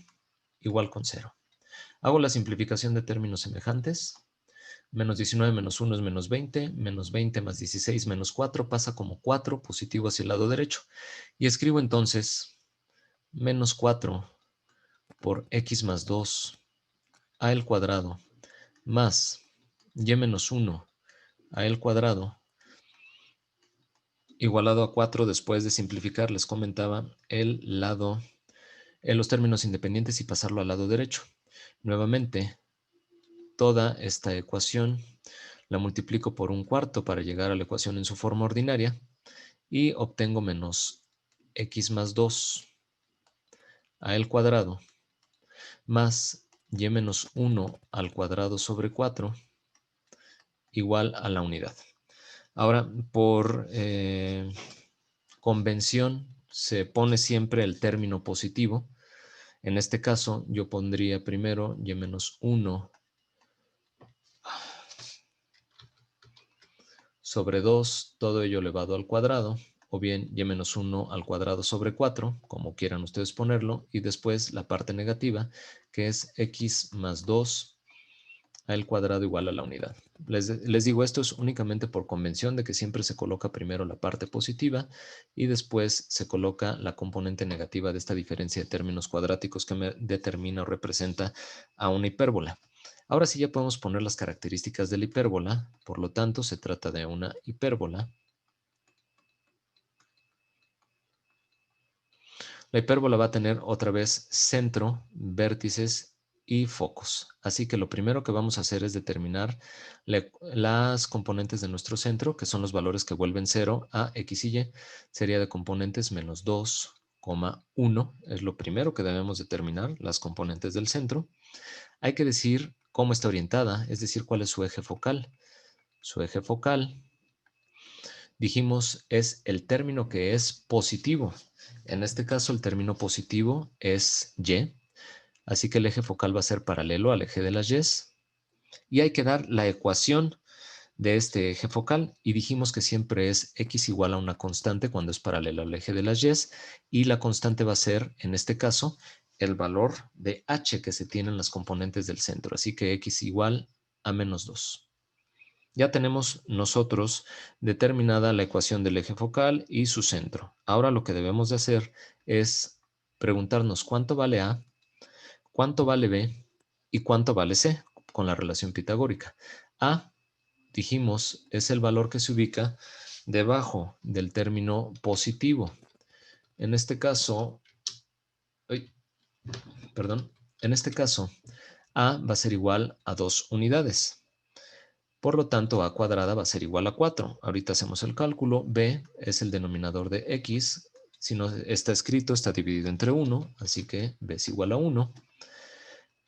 igual con 0. Hago la simplificación de términos semejantes. Menos 19 menos 1 es menos 20. Menos 20 más 16 menos 4 pasa como 4, positivo hacia el lado derecho. Y escribo entonces menos 4 por x más 2 al cuadrado más y menos 1 al cuadrado igualado a 4 después de simplificar. Les comentaba los términos independientes y pasarlo al lado derecho. Nuevamente, toda esta ecuación la multiplico por un cuarto para llegar a la ecuación en su forma ordinaria y obtengo menos x más 2 al cuadrado más y menos 1 al cuadrado sobre 4 igual a la unidad. Ahora, por convención, se pone siempre el término positivo. En este caso, yo pondría primero y menos 1 sobre 2, todo ello elevado al cuadrado, o bien y menos 1 al cuadrado sobre 4, como quieran ustedes ponerlo, y después la parte negativa, que es x más 2 al cuadrado igual a la unidad. Les digo, esto es únicamente por convención de que siempre se coloca primero la parte positiva y después se coloca la componente negativa de esta diferencia de términos cuadráticos que me determina o representa a una hipérbola. Ahora sí ya podemos poner las características de la hipérbola. Por lo tanto, se trata de una hipérbola. La hipérbola va a tener otra vez centro, vértices y focos. Así que lo primero que vamos a hacer es determinar las componentes de nuestro centro, que son los valores que vuelven 0 a x y y. Sería de componentes menos 2,1. Es lo primero que debemos determinar, las componentes del centro. Hay que decir cómo está orientada, es decir, cuál es su eje focal. Su eje focal, dijimos, es el término que es positivo. En este caso, el término positivo es y, así que el eje focal va a ser paralelo al eje de las y. Y hay que dar la ecuación de este eje focal y dijimos que siempre es x igual a una constante cuando es paralelo al eje de las y la constante va a ser, en este caso, el valor de h que se tiene en las componentes del centro. Así que x igual a menos 2. Ya tenemos nosotros determinada la ecuación del eje focal y su centro. Ahora lo que debemos de hacer es preguntarnos cuánto vale A, cuánto vale B y cuánto vale C con la relación pitagórica. A, dijimos, es el valor que se ubica debajo del término positivo. En este caso, A va a ser igual a 2 unidades. Por lo tanto, A cuadrada va a ser igual a 4. Ahorita hacemos el cálculo. B es el denominador de X. Si no está escrito, está dividido entre 1. Así que B es igual a 1.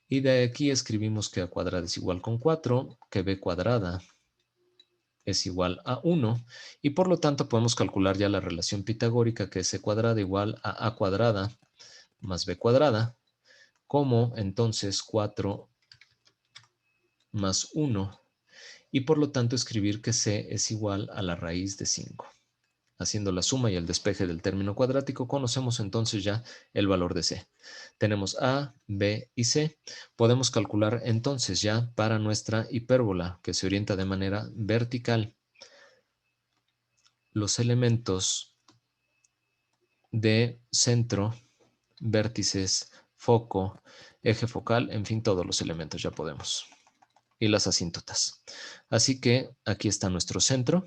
Y de aquí escribimos que A cuadrada es igual con 4, que B cuadrada es igual a 1. Y por lo tanto podemos calcular ya la relación pitagórica, que es C cuadrada igual a A cuadrada más B cuadrada, como entonces 4 más 1. Y por lo tanto escribir que C es igual a la raíz de 5. Haciendo la suma y el despeje del término cuadrático, conocemos entonces ya el valor de C. Tenemos A, B y C. Podemos calcular entonces ya para nuestra hipérbola, que se orienta de manera vertical, los elementos de centro, vértices, foco, eje focal, en fin, todos los elementos ya podemos. Y las asíntotas. Así que aquí está nuestro centro.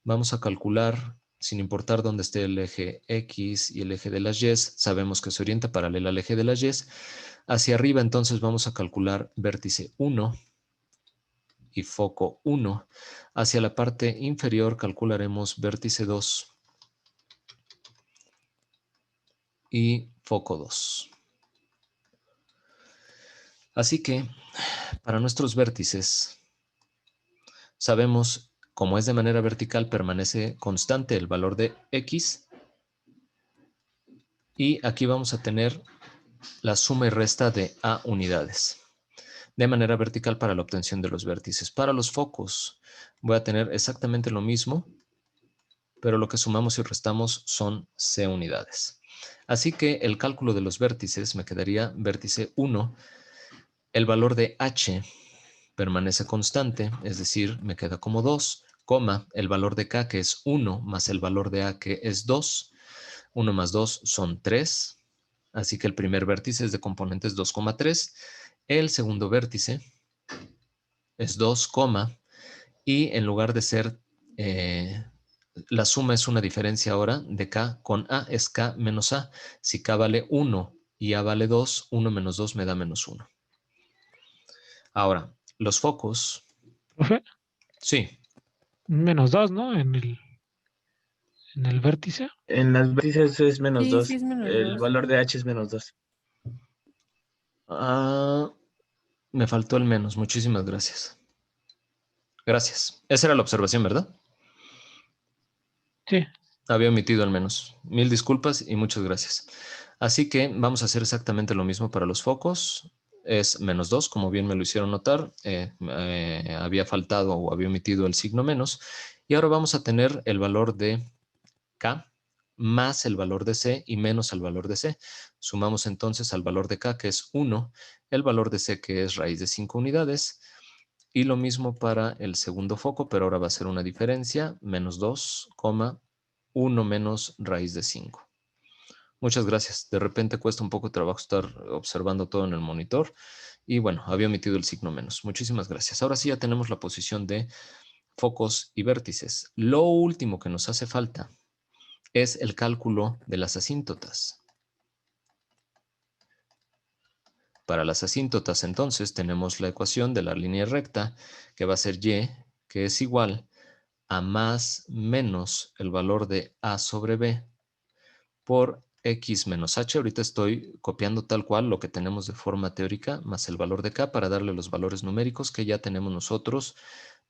Vamos a calcular, sin importar dónde esté el eje X y el eje de las Y, sabemos que se orienta paralela al eje de las Y. Hacia arriba entonces vamos a calcular vértice 1 y foco 1. Hacia la parte inferior calcularemos vértice 2 y foco 2. Así que para nuestros vértices sabemos, como es de manera vertical, permanece constante el valor de X. Y aquí vamos a tener la suma y resta de A unidades. De manera vertical para la obtención de los vértices. Para los focos voy a tener exactamente lo mismo, pero lo que sumamos y restamos son C unidades. Así que el cálculo de los vértices me quedaría vértice 1. El valor de H permanece constante, es decir, me queda como 2, el valor de K que es 1 más el valor de A que es 2. 1 más 2 son 3. Así que el primer vértice es de componentes 2,3. El segundo vértice es 2, y en lugar de ser, la suma es una diferencia ahora de K con A, es K menos A. Si K vale 1 y A vale 2, 1 menos 2 me da menos 1. Ahora, los focos. ¿Profe? Sí. Menos 2, ¿no? En el vértice. En las vértices es menos Sí, 2. sí es menos El 2. valor de H es menos 2. Me faltó el menos. Muchísimas gracias. Gracias. Esa era la observación, ¿verdad? Sí. Había omitido al menos. Mil disculpas y muchas gracias. Así que vamos a hacer exactamente lo mismo para los focos. Es menos 2, como bien me lo hicieron notar. Había faltado o había omitido el signo menos. Y ahora vamos a tener el valor de K más el valor de C y menos el valor de C. Sumamos entonces al valor de K, que es 1, el valor de C, que es raíz de 5 unidades. Y lo mismo para el segundo foco, pero ahora va a ser una diferencia, menos 2, 1 menos raíz de 5. Muchas gracias. De repente cuesta un poco de trabajo estar observando todo en el monitor Y bueno, había omitido el signo menos. Muchísimas gracias. Ahora sí ya tenemos la posición de focos y vértices. Lo último que nos hace falta es el cálculo de las asíntotas. Para las asíntotas, entonces, tenemos la ecuación de la línea recta, que va a ser y, que es igual a más menos el valor de a sobre b por x menos h. Ahorita estoy copiando tal cual lo que tenemos de forma teórica, más el valor de k para darle los valores numéricos que ya tenemos nosotros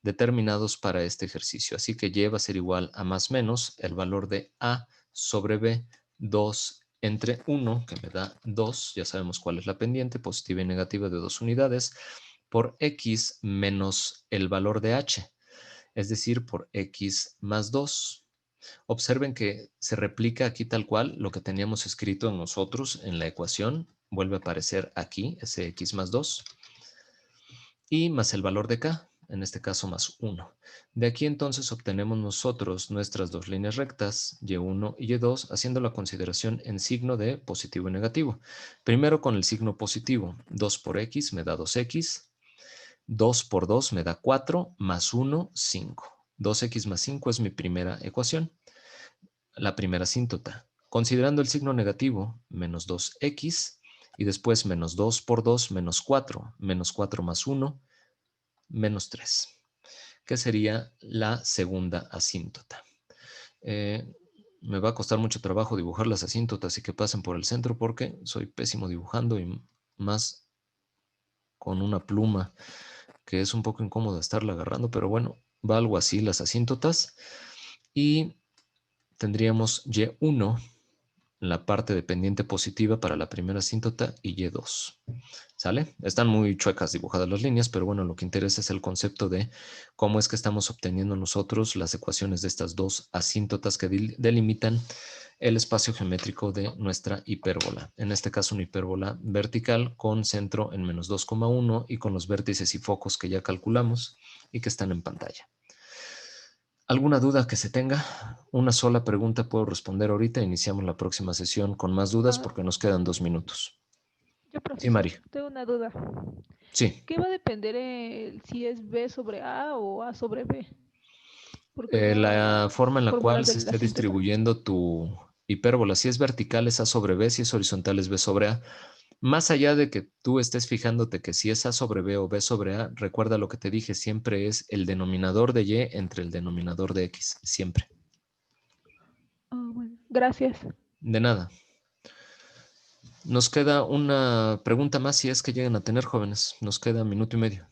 determinados para este ejercicio. Así que y va a ser igual a más menos el valor de a sobre b, 2 entre 1, que me da 2, ya sabemos cuál es la pendiente, positiva y negativa de 2 unidades, por x menos el valor de h, es decir, por x más 2. Observen que se replica aquí tal cual lo que teníamos escrito en nosotros en la ecuación. Vuelve a aparecer aquí ese x más 2 y más el valor de k, en este caso más 1. De aquí entonces obtenemos nosotros nuestras dos líneas rectas, y1 y y2, haciendo la consideración en signo de positivo y negativo. Primero con el signo positivo, 2 por x me da 2x, 2 por 2 me da 4, más 1, 5. 2x más 5 es mi primera ecuación, la primera asíntota. Considerando el signo negativo, menos 2x, y después menos 2 por 2, menos 4 más 1, menos 3, que sería la segunda asíntota. Me va a costar mucho trabajo dibujar las asíntotas y que pasen por el centro porque soy pésimo dibujando y más con una pluma que es un poco incómodo estarla agarrando, pero bueno, va algo así las asíntotas. Y tendríamos y1, la parte de pendiente positiva para la primera asíntota, y y2. ¿Sale? Están muy chuecas dibujadas las líneas, pero bueno, lo que interesa es el concepto de cómo es que estamos obteniendo nosotros las ecuaciones de estas dos asíntotas que delimitan el espacio geométrico de nuestra hipérbola. En este caso, una hipérbola vertical con centro en menos 2,1 y con los vértices y focos que ya calculamos y que están en pantalla. ¿Alguna duda que se tenga? Una sola pregunta puedo responder ahorita. Iniciamos la próxima sesión con más dudas porque nos quedan 2 minutos. Yo, profesor, Sí, Mari. tengo una duda. Sí. ¿Qué va a depender si es B sobre A o A sobre B? Porque La forma en la fórmulas cual se de la esté asíntota. distribuyendo tu hipérbola. Si es vertical es A sobre B, si es horizontal es B sobre A. Más allá de que tú estés fijándote que si es A sobre B o B sobre A, recuerda lo que te dije, siempre es el denominador de Y entre el denominador de X, siempre. Bueno, gracias. De nada. Nos queda una pregunta más si es que llegan a tener, jóvenes. Nos queda 1 minuto y medio.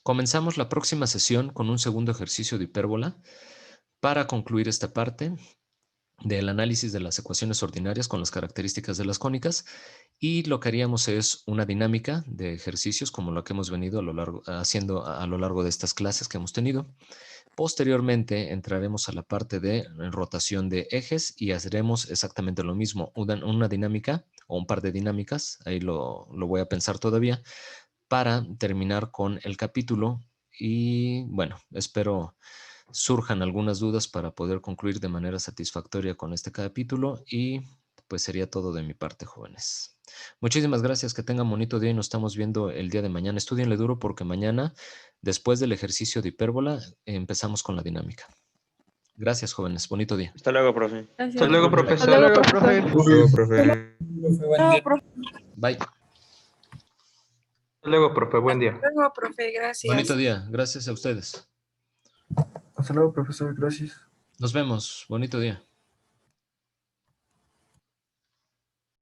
Comenzamos la próxima sesión con un segundo ejercicio de hipérbola para concluir esta parte del análisis de las ecuaciones ordinarias con las características de las cónicas, y lo que haríamos es una dinámica de ejercicios como lo que hemos venido haciendo a lo largo de estas clases que hemos tenido. Posteriormente entraremos a la parte de rotación de ejes y haremos exactamente lo mismo, una dinámica o un par de dinámicas, ahí lo voy a pensar todavía, para terminar con el capítulo. Y bueno, espero surjan algunas dudas para poder concluir de manera satisfactoria con este capítulo, y pues sería todo de mi parte, jóvenes. Muchísimas gracias, que tengan bonito día y nos estamos viendo el día de mañana. Estúdienle duro porque mañana, después del ejercicio de hipérbola, empezamos con la dinámica. Gracias, jóvenes. Bonito día. Hasta luego, profe. Gracias. Hasta luego, profesor. Hasta luego, profe. Hasta luego, profe. Chao, profe. Bye. Hasta luego, profe. Buen día. Hasta luego, profe, gracias. Bonito día. Gracias a ustedes. Hasta luego, profesor. Gracias. Nos vemos. Bonito día.